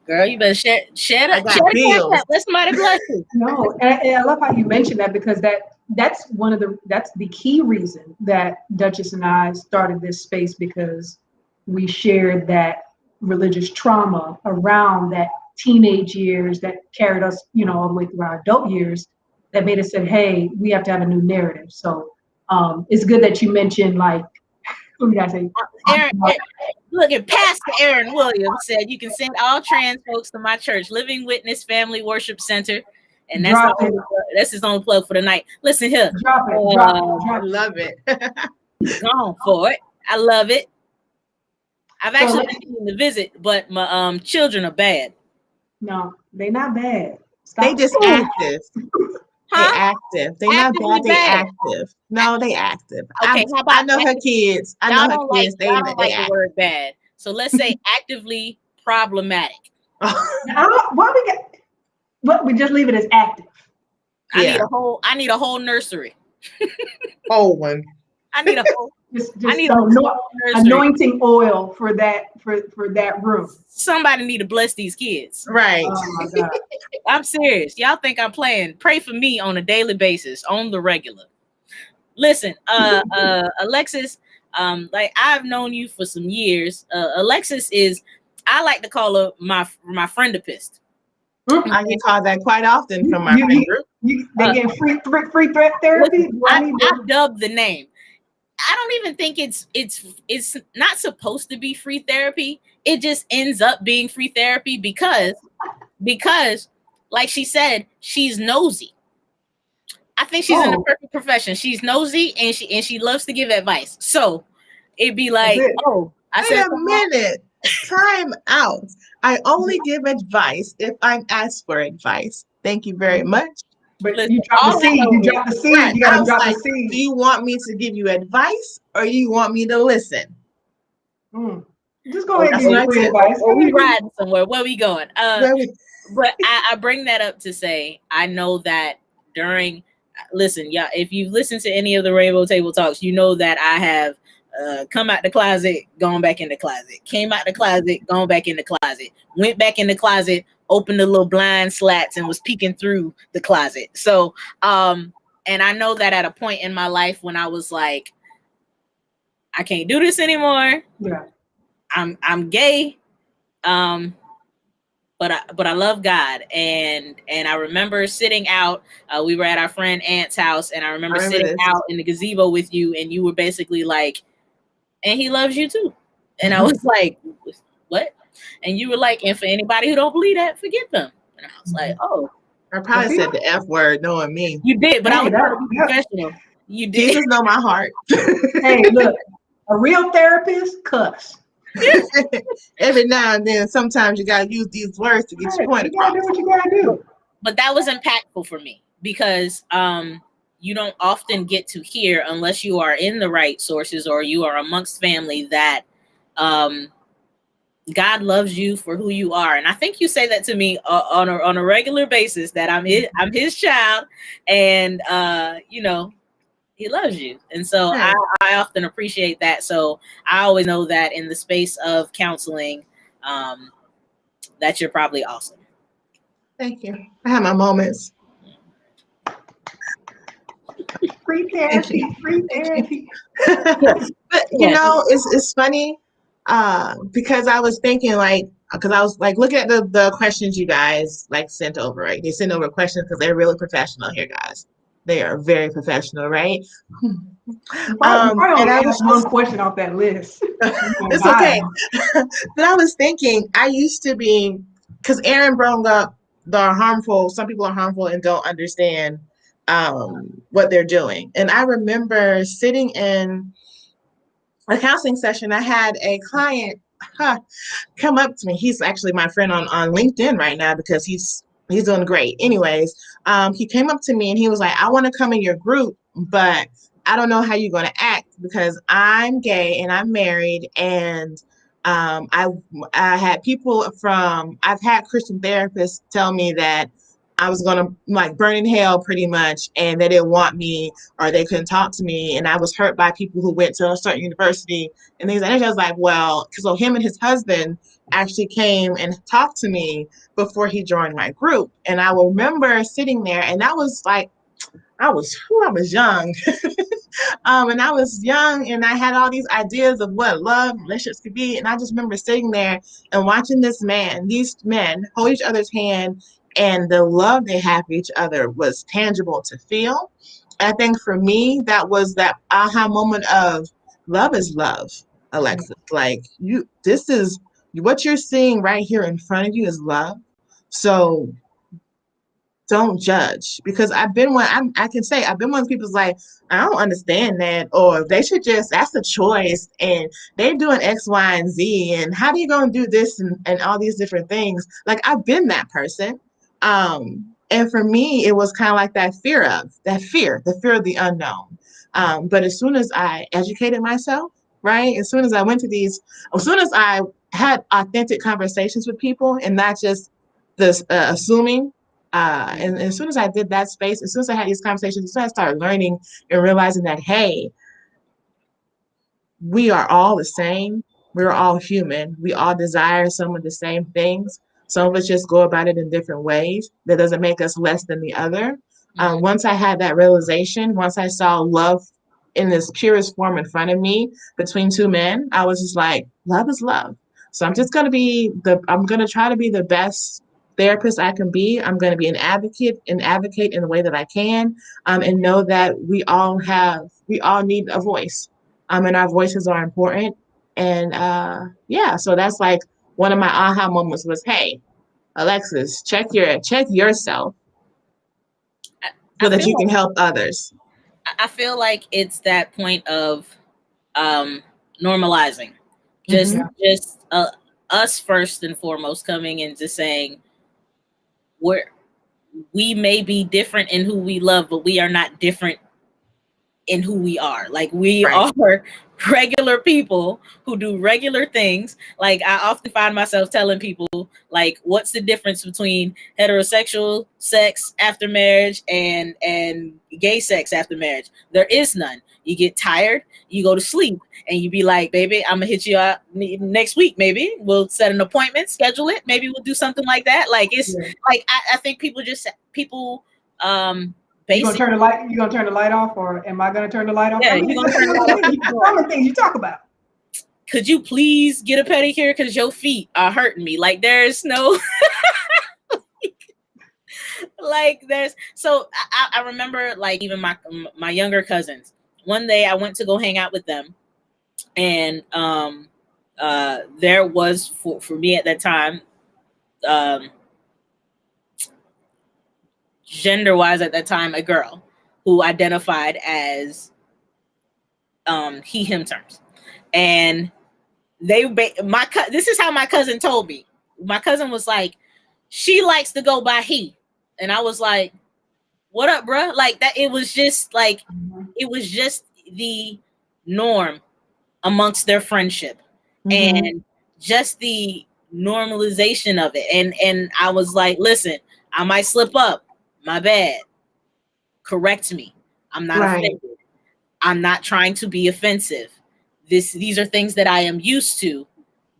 Girl, you better share I the got bills. Cash App. Let somebody bless you. No, and I love how you mentioned that, because that's the key reason that Duchess and I started this space, because we shared that religious trauma around that teenage years that carried us, all the way through our adult years, that made us say, hey, we have to have a new narrative. So it's good that you mentioned, like, what did I say? Look at Pastor Aaron Williams said you can send all trans folks to my church, Living Witness Family Worship Center. And that's his only plug for the night. Listen here. Drop it. I love it. Gone for it. I love it. I've actually been needing to visit, but my children are bad. No, they're not bad. Stop. They just active. They active. They not bad. They active. No, they active. Okay, how about I know her kids. I know her kids. They don't like the word bad. So let's say actively problematic. We just leave it as active. I need a whole nursery. Whole one. I need a whole. I need anointing oil for that room. Somebody need to bless these kids. Right. Oh my God. I'm serious. Y'all think I'm playing? Pray for me on a daily basis, on the regular. Listen, Alexis, like I've known you for some years. Alexis is, I like to call her my friendapist. I get called that quite often from my friend group. They get free therapy. I dubbed the name. I don't even think it's not supposed to be free therapy. It just ends up being free therapy because like she said, she's nosy. I think she's in the perfect profession. She's nosy and she loves to give advice. So it'd be like, wait a minute. Time out. I only give advice if I'm asked for advice. Thank you very much. But you drop the seed. You drop the seed. Right. You gotta drop the seed. Do you want me to give you advice or you want me to listen? Just go ahead and give me free advice. Or we riding somewhere. Where we going? But I bring that up to say I know that listen, yeah, if you've listened to any of the Rainbow Table Talks, you know that I have come out the closet, gone back in the closet, came out the closet, gone back in the closet, went back in the closet, opened the little blind slats and was peeking through the closet. So, and I know that at a point in my life when I was like, I can't do this anymore. Yeah. I'm gay. But I love God. And I remember sitting out, we were at our friend Ant's house, and I remember sitting out in the gazebo with you, and you were basically like, and he loves you too. And I was like, what? And you were like, and for anybody who don't believe that, forget them. And I was like, oh. I probably said the F word knowing me. You did, but I was trying to be professional. You did. Jesus know my heart. Hey, look, a real therapist cuss. Every now and then, sometimes you gotta use these words to get your point across. You gotta do what you gotta do. But that was impactful for me because you don't often get to hear, unless you are in the right sources or you are amongst family, that God loves you for who you are. And I think you say that to me on a regular basis, that I'm his child, and he loves you. And so I often appreciate that. So I always know that in the space of counseling, that you're probably awesome. Thank you. I have my moments. Free therapy, free therapy. But you know, it's funny because I was thinking because I was looking at the questions you guys sent over, right? They sent over questions because they're really professional here, guys. They are very professional, right? And I was one question off that list. It's okay. But I was thinking, I used to be, because Aaron brought up some people are harmful and don't understand what they're doing. And I remember sitting in a counseling session, I had a client come up to me. He's actually my friend on LinkedIn right now because he's doing great. Anyways, he came up to me and he was like, I want to come in your group, but I don't know how you're going to act because I'm gay and I'm married and I had people I've had Christian therapists tell me that I was going to like burn in hell pretty much, and they didn't want me or they couldn't talk to me. And I was hurt by people who went to a certain university and things like that. I was like, well, so him and his husband actually came and talked to me before he joined my group. And I will remember sitting there, and that was like, I was young. And I was young and I had all these ideas of what love relationships could be. And I just remember sitting there and watching these men hold each other's hand, and the love they have for each other was tangible to feel. I think for me, that was that aha moment of love is love, Alexis. Like this is what you're seeing right here in front of you is love. So don't judge, because I've been one. I can say I've been one of the people's like, I don't understand that, or they should just, that's a choice, and they're doing X, Y, and Z, and how are you gonna do this and all these different things? Like I've been that person, and for me, it was kind of like that fear the fear of the unknown. But as soon as I educated myself, right, as soon as I had authentic conversations with people and not just this assuming. And as soon as I did that space, as soon as I had these conversations, as soon as I started learning and realizing that, hey, we are all the same. We're all human. We all desire some of the same things. Some of us just go about it in different ways. That doesn't make us less than the other. Once I had that realization, once I saw love in this purest form in front of me between two men, I was just like, love is love. So I'm just going to I'm going to try to be the best therapist I can be. I'm going to be an advocate in the way that I can, and know that we all need a voice, and our voices are important. And yeah, so that's like one of my aha moments was, hey, Alexis, check yourself so that you can help others. I feel like it's that point of normalizing, just us first and foremost coming and just saying we may be different in who we love, but we are not different in who we are. Like we are regular people who do regular things. Like I often find myself telling people, like, what's the difference between heterosexual sex after marriage and gay sex after marriage? There is none. You get tired, you go to sleep, and you be like, baby, I'm gonna hit you up next week. Maybe we'll set an appointment, schedule it. Maybe we'll do something like that. Like it's like I think people you gonna turn the light? You gonna turn the light off, or am I gonna turn the light off? Yeah, you're gonna turn the light off. Common things you talk about. Could you please get a pedicure because your feet are hurting me? Like there's no, like there's. So I remember like even my younger cousins. One day I went to go hang out with them, and there was for me at that time, gender-wise at that time, a girl who identified as he, him terms. And this is how my cousin told me. My cousin was like, she likes to go by he. And I was like, what up, bruh? Like that, it was just like, it was just the norm amongst their friendship. And just the normalization of it. And I was like, listen, I might slip up. My bad. Correct me. I'm not offended. I'm not trying to be offensive. These are things that I am used to,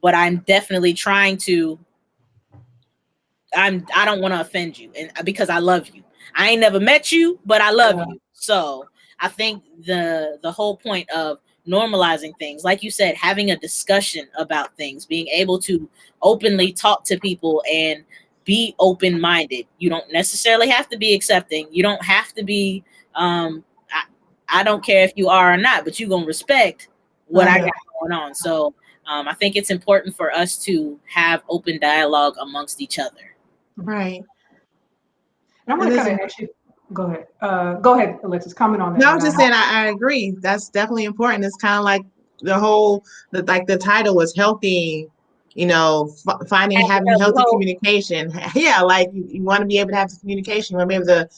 but I'm definitely trying to. I don't want to offend you, and because I love you. I ain't never met you, but I love you. So I think the whole point of normalizing things, like you said, having a discussion about things, being able to openly talk to people and be open-minded. You don't necessarily have to be accepting. You don't have to be, I don't care if you are or not, but you're going to respect what I got going on. So I think it's important for us to have open dialogue amongst each other. Right. And I want to kind of actually, go ahead, Alexis, comment on that. No, I was just saying, I agree. That's definitely important. It's kind of like the title was healthy, having healthy communication. Yeah, like you want to be able to have communication. You want to be able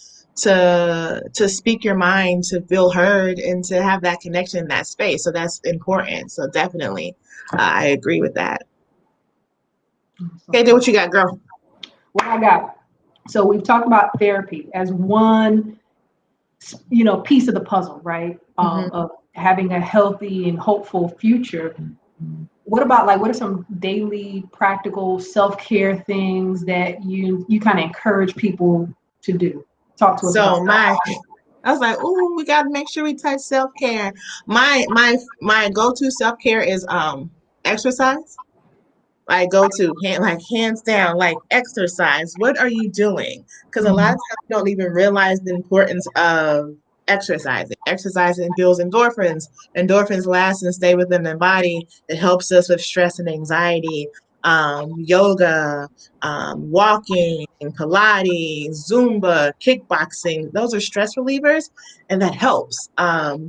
to speak your mind, to feel heard, and to have that connection in that space. So that's important. So definitely, I agree with that. Okay, do what you got, girl. What I got. So we've talked about therapy as one, piece of the puzzle, right? Of having a healthy and hopeful future. What about what are some daily practical self-care things that you kind of encourage people to do? Talk to us about that. I was like, oh, we got to make sure we touch self-care. My go-to self-care is exercise. I go to hands down, exercise. What are you doing? Because a lot of times you don't even realize the importance of exercising. Exercising builds endorphins. Endorphins last and stay within the body. It helps us with stress and anxiety. Yoga, walking, Pilates, Zumba, kickboxing. Those are stress relievers, and that helps.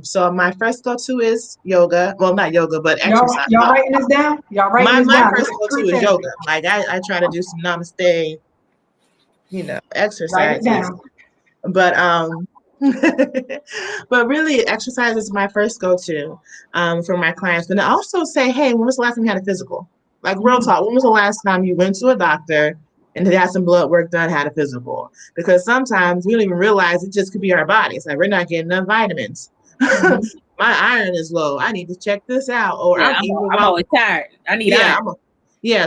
So my first go-to is yoga. Well, not yoga, but exercise. Y'all writing this down? Y'all writing this down? My first go-to is yoga. I try to do some namaste, exercises. Write it down. But but really, exercise is my first go-to for my clients. But I also say, hey, when was the last time you had a physical? Like real talk, when was the last time you went to a doctor and had some blood work done, had a physical? Because sometimes we don't even realize it just could be our bodies. Like we're not getting enough vitamins. My iron is low. I need to check this out. Or I'm always tired. I need iron.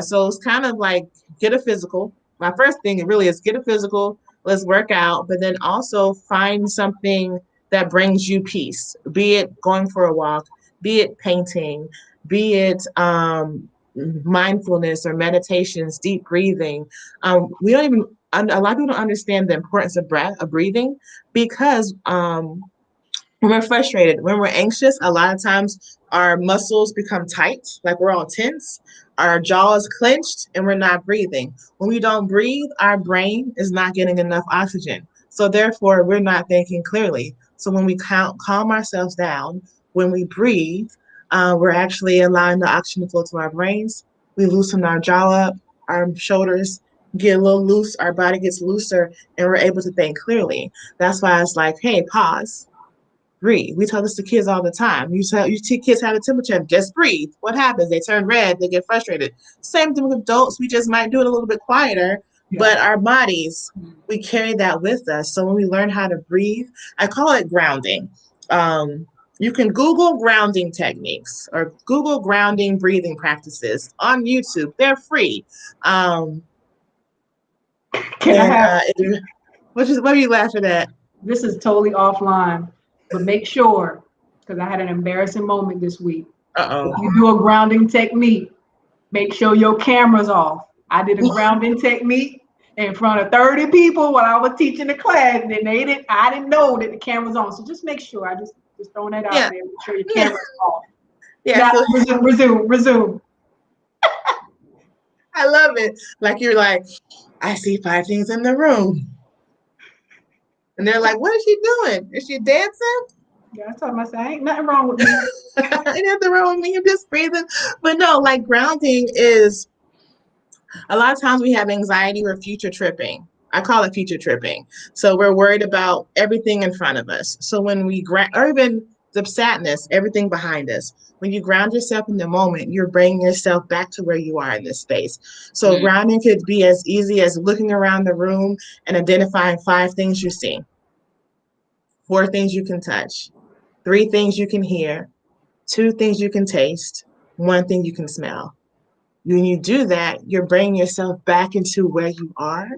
So it's kind of like get a physical. My first thing really is get a physical. Let's work out, but then also find something that brings you peace. Be it going for a walk, be it painting, be it mindfulness or meditations, deep breathing. We don't even, a lot of people don't understand the importance of breathing, because when we're frustrated, when we're anxious, a lot of times our muscles become tight, like we're all tense, our jaw is clenched, and we're not breathing. When we don't breathe, our brain is not getting enough oxygen. So therefore, we're not thinking clearly. So when we calm ourselves down, when we breathe, we're actually allowing the oxygen to flow to our brains. We loosen our jaw up, our shoulders get a little loose, our body gets looser, and we're able to think clearly. That's why it's like, hey, pause, breathe. We tell this to kids all the time. You see kids have a temperature, just breathe. What happens? They turn red, they get frustrated. Same thing with adults. We just might do it a little bit quieter, but our bodies, we carry that with us. So when we learn how to breathe, I call it grounding. You can Google grounding techniques or Google grounding breathing practices on YouTube. They're free. What are you laughing at? This is totally offline, but make sure, because I had an embarrassing moment this week. If you do a grounding technique, make sure your camera's off. I did a grounding technique in front of 30 people while I was teaching the class, and I didn't know that the camera's on. So just make sure. I just throwing that out there. Make sure your camera's off. Yeah. Now, resume. I love it. Like you're like, I see 5 things in the room. And they're like, what is she doing? Is she dancing? Yeah, I told myself, ain't nothing wrong with me. Ain't nothing wrong with me. You're just breathing. But no, like grounding is, a lot of times we have anxiety or future tripping. I call it future tripping. So we're worried about everything in front of us. So when we or even the sadness, everything behind us. When you ground yourself in the moment, you're bringing yourself back to where you are in this space. So grounding could be as easy as looking around the room and identifying 5 things you see, 4 things you can touch, 3 things you can hear, 2 things you can taste, 1 thing you can smell. When you do that, you're bringing yourself back into where you are.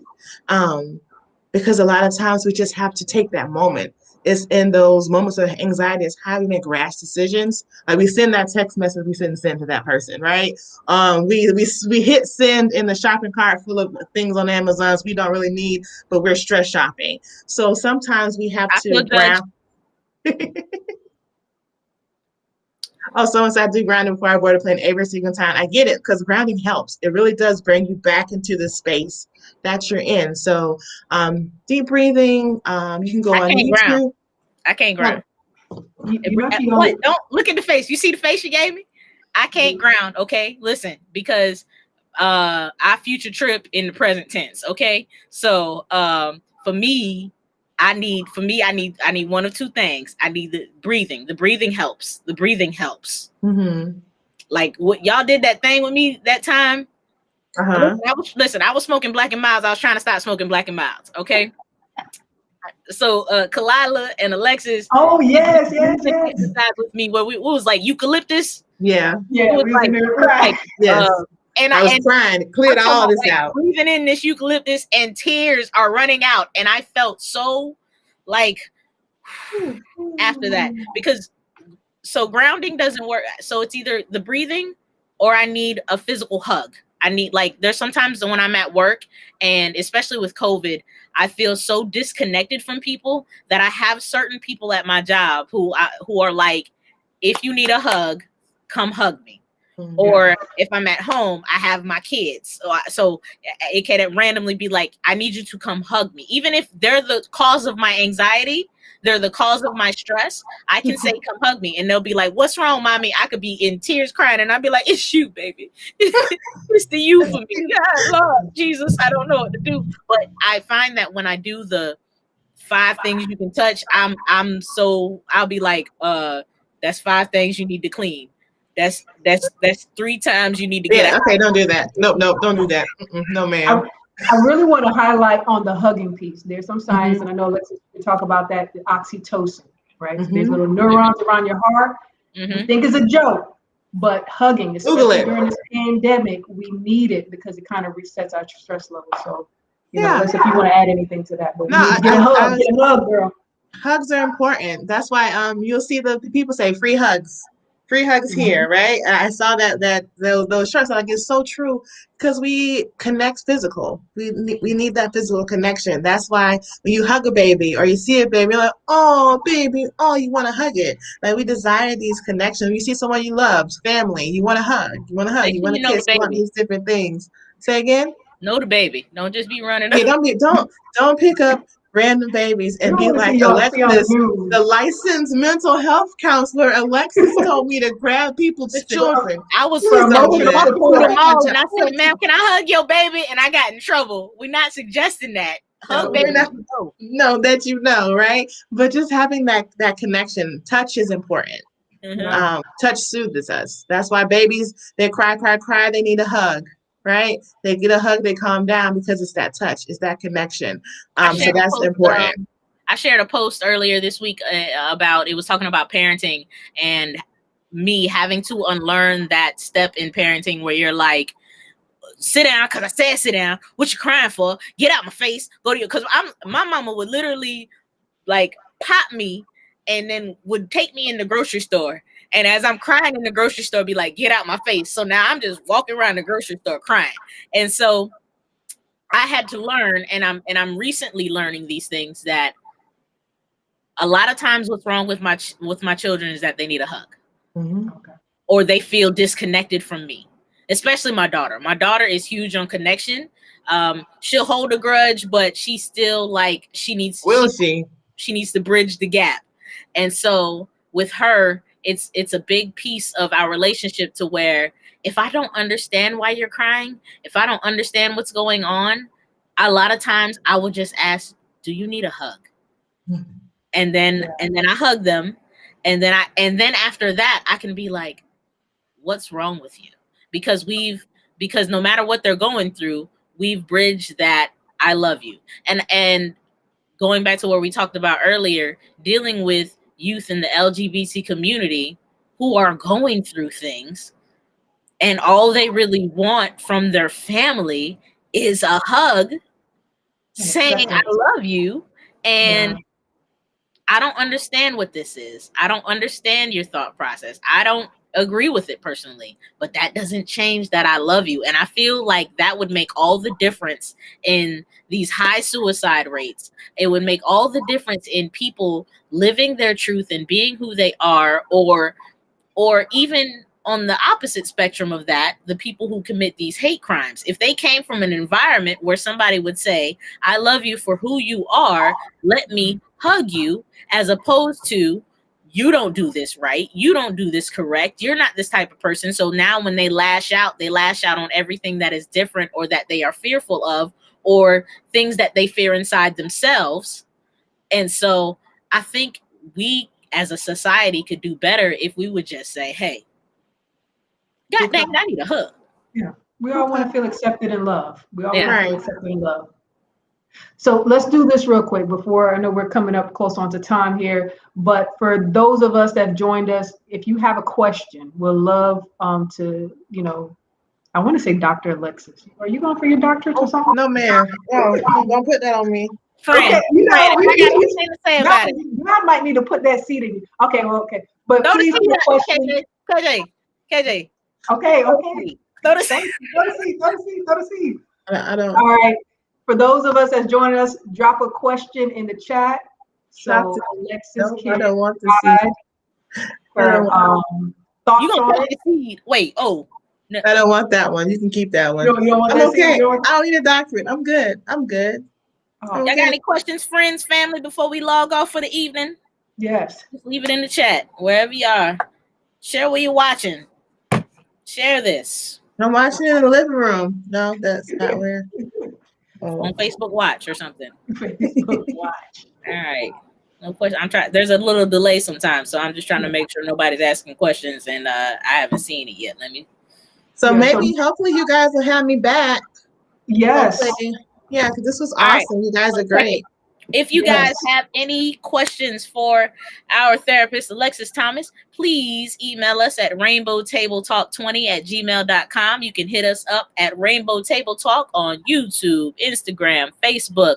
Because a lot of times we just have to take that moment. It's in those moments of anxiety, it's how we make rash decisions. Like we send that text message we shouldn't send to that person, right? We hit send in the shopping cart full of things on Amazon we don't really need, but we're stress shopping. So sometimes we have to ground. Someone said I do grounding before I board a plane every single time. I get it, because grounding helps. It really does bring you back into the space that you're in. So deep breathing, you can go on YouTube. I can't ground. You must be What? on. Don't look at the face. You see the face you gave me? I can't ground. Okay, listen, because I future trip in the present tense. Okay, so for me, I need one of two things. I need the breathing. The breathing helps. The breathing helps. Mm-hmm. Like what y'all did that thing with me that time. Uh-huh. Listen, I was smoking Black and Milds. I was trying to stop smoking Black and Milds. Okay. So Kalila and Alexis. Oh yes, yes, yes. Exercise with me where we was like eucalyptus. Yeah. Yeah, It was we was like, in there it was like, crying. Yes. and I was and crying. It cleared I'm talking all about, this like, out. breathing in this eucalyptus and tears are running out, and I felt so like after that because so grounding doesn't work. So it's either the breathing or I need a physical hug. I need like there's sometimes when I'm at work and especially with COVID, I feel so disconnected from people that I have certain people at my job who are like, if you need a hug, come hug me. Or if I'm at home, I have my kids. So it can randomly be like, I need you to come hug me. Even if they're the cause of my anxiety, they're the cause of my stress, I can say, come hug me. And they'll be like, what's wrong, mommy? I could be in tears crying. And I'd be like, it's you, baby. It's the you for me. God, Lord, Jesus, I don't know what to do. But I find that when I do the 5 things you can touch, I'll be like, that's 5 things you need to clean. That's 3 times you need to get out. Okay, don't do that. No, don't do that. No, ma'am. I really want to highlight on the hugging piece. There's some science, and I know let's talk about that, the oxytocin, right? So there's little neurons around your heart. You think it's a joke, but hugging, especially during this pandemic, we need it because it kind of resets our stress level. So, you know, if you want to add anything to that, but get a hug, girl. Hugs are important. That's why you'll see the people say free hugs. Free hugs here, right? I saw that those shirts. Like it's so true because we connect physical. We need that physical connection. That's why when you hug a baby or you see a baby, you're like, oh baby, oh you want to hug it. Like we desire these connections. You see someone you love, family, you want to hug, you want to hug, you want to kiss, you want these different things. Say again. Know the baby. Don't just be running. Hey, don't pick up random babies and be like, Alexis, the licensed mental health counselor, Alexis told me to grab people's children. I was through the mall and I said, ma'am, can I hug your baby? And I got in trouble. We're not suggesting that. Hug baby. No, that you know, right? But just having that connection, touch is important. Touch soothes us. That's why babies, they cry, they need a hug. Right? They get a hug, they calm down because it's that touch, it's that connection. So that's important. I shared a post earlier this week it was talking about parenting and me having to unlearn that step in parenting where you're like, sit down, because I said sit down. What you crying for? Get out my face. Go to your, because my mama would literally like pop me and then would take me in the grocery store. And as I'm crying in the grocery store, be like, get out my face. So now I'm just walking around the grocery store crying. And so I had to learn, and I'm recently learning these things, that a lot of times what's wrong with my children is that they need a hug. Or they feel disconnected from me, especially my daughter. My daughter is huge on connection. She'll hold a grudge, but she's still like, she needs to bridge the gap. And so with her, it's a big piece of our relationship to where if I don't understand why you're crying, if I don't understand what's going on, a lot of times I will just ask, do you need a hug? And then I hug them. And then after that, I can be like, what's wrong with you? Because no matter what they're going through, we've bridged that I love you. And going back to what we talked about earlier, dealing with youth in the LGBT community who are going through things and all they really want from their family is a hug saying I love you. And I don't understand what this is. I don't understand your thought process. I don't agree with it personally, but that doesn't change that I love you. And I feel like that would make all the difference in these high suicide rates. It would make all the difference in people living their truth and being who they are, or even on the opposite spectrum of that, the people who commit these hate crimes. If they came from an environment where somebody would say, I love you for who you are, let me hug you, as opposed to you don't do this right. You don't do this correct. You're not this type of person. So now when they lash out on everything that is different or that they are fearful of or things that they fear inside themselves. And so I think we as a society could do better if we would just say, hey, God dang, I need a hug. Yeah. We all want to feel accepted and loved. We all Yeah. want to feel accepted and loved. So let's do this real quick before, I know we're coming up close onto time here, but for those of us that have joined us, if you have a question, we'll love to, you know, I want to say Dr. Alexis. Are you going for your doctorate or something? No, ma'am. No, don't put that on me. Friend, Okay, you know, I got nothing to say about it. God might need to put that seed in you. Okay, well, okay. But Throw the please, seed your out, question. KJ. Okay. Throw the seed. Throw the seed. I don't. All right. For those of us that's joining us, drop a question in the chat. So Alexis I can don't want to see. her thoughts You gonna on put it. the seed? Wait. Oh. No. I don't want that one. You can keep that one. You don't want I'm that seed? okay. You don't- I don't need a doctorate. I'm good. Oh, Y'all got any questions, friends, family, before we log off for the evening? yes. Just leave it in the chat, wherever you are. Share what you're watching. Share this I'm watching it in the living room. No, that's not where. Oh. on Facebook Watch or something. Facebook Watch. All right. No question. I'm trying. There's a little delay sometimes, so I'm just trying to make sure nobody's asking questions, and I haven't seen it yet. Let me. So Yeah, hopefully you guys will have me back. Yes. Hopefully. Yeah, because this was All right. awesome. You guys are great. If you guys have any questions for our therapist, Alexis Thomas, please email us at rainbowtabletalk20@gmail.com. You can hit us up at Rainbow Table Talk on YouTube, Instagram, Facebook.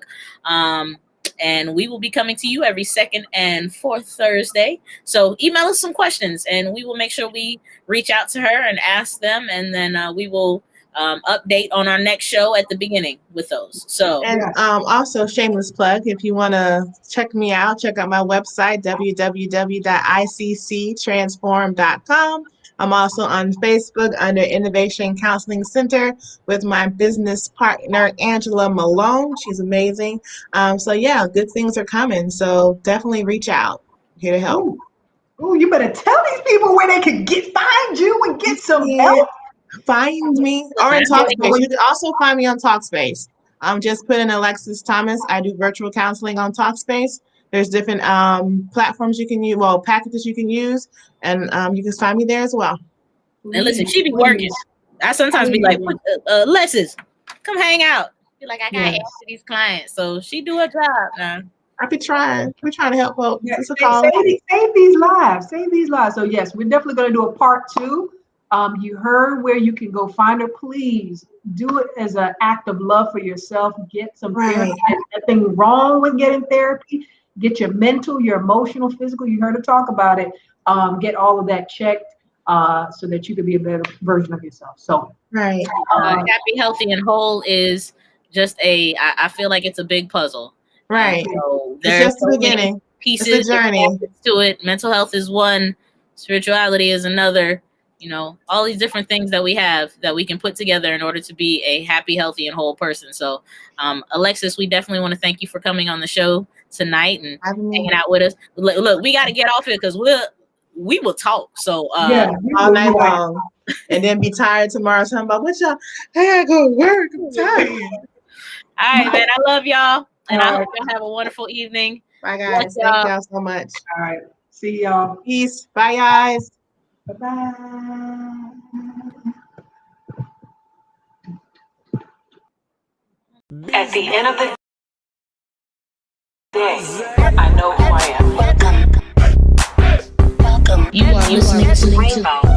And we will be coming to you every second and fourth Thursday. So email us some questions and we will make sure we reach out to her and ask them. And then we will update on our next show at the beginning with those. So And also shameless plug, if you want to check me out, check out my website, www.icctransform.com. I'm also on Facebook under Innovation Counseling Center with my business partner, Angela Malone. She's amazing. So yeah, good things are coming. So definitely reach out. Here to help. Ooh, you better tell these people where they can find you and get some help. Find me or in Talkspace. You can also find me on Talkspace. Just put in Alexis Thomas. I do virtual counseling on Talkspace. There's different platforms you can use, packages you can use, and you can find me there as well. And listen, she be working. I sometimes be like, Alexis, come hang out. Be like, I gotta answer these clients. So she do her job now. I be trying. We're trying to help folks. Yeah, It's a call. save these lives. Save these lives. So yes, we're definitely going to do a part 2. You heard where you can go find her. Please do it as an act of love for yourself. Get some therapy. There's nothing wrong with getting therapy. Get your mental, your emotional, physical. You heard her talk about it. Get all of that checked so that you can be a better version of yourself. So happy, healthy, and whole is just I feel like it's a big puzzle. Right. So it's just the beginning. Pieces it's a journey to it. Mental health is one. Spirituality is another. You know, all these different things that we have that we can put together in order to be a happy, healthy, and whole person. So, Alexis, we definitely want to thank you for coming on the show tonight and hanging out with us. Look, we got to get off here because we will talk. So all night long, and then be tired tomorrow. Talking about what y'all? I gotta go to work. I'm tired. All right, man. I love y'all, and I hope y'all have a wonderful evening. Bye, guys. Thank y'all so much. All right. See y'all. Peace. Bye, guys. Bye-bye. At the end of the day, I know who I am. You are listening to Rainbow.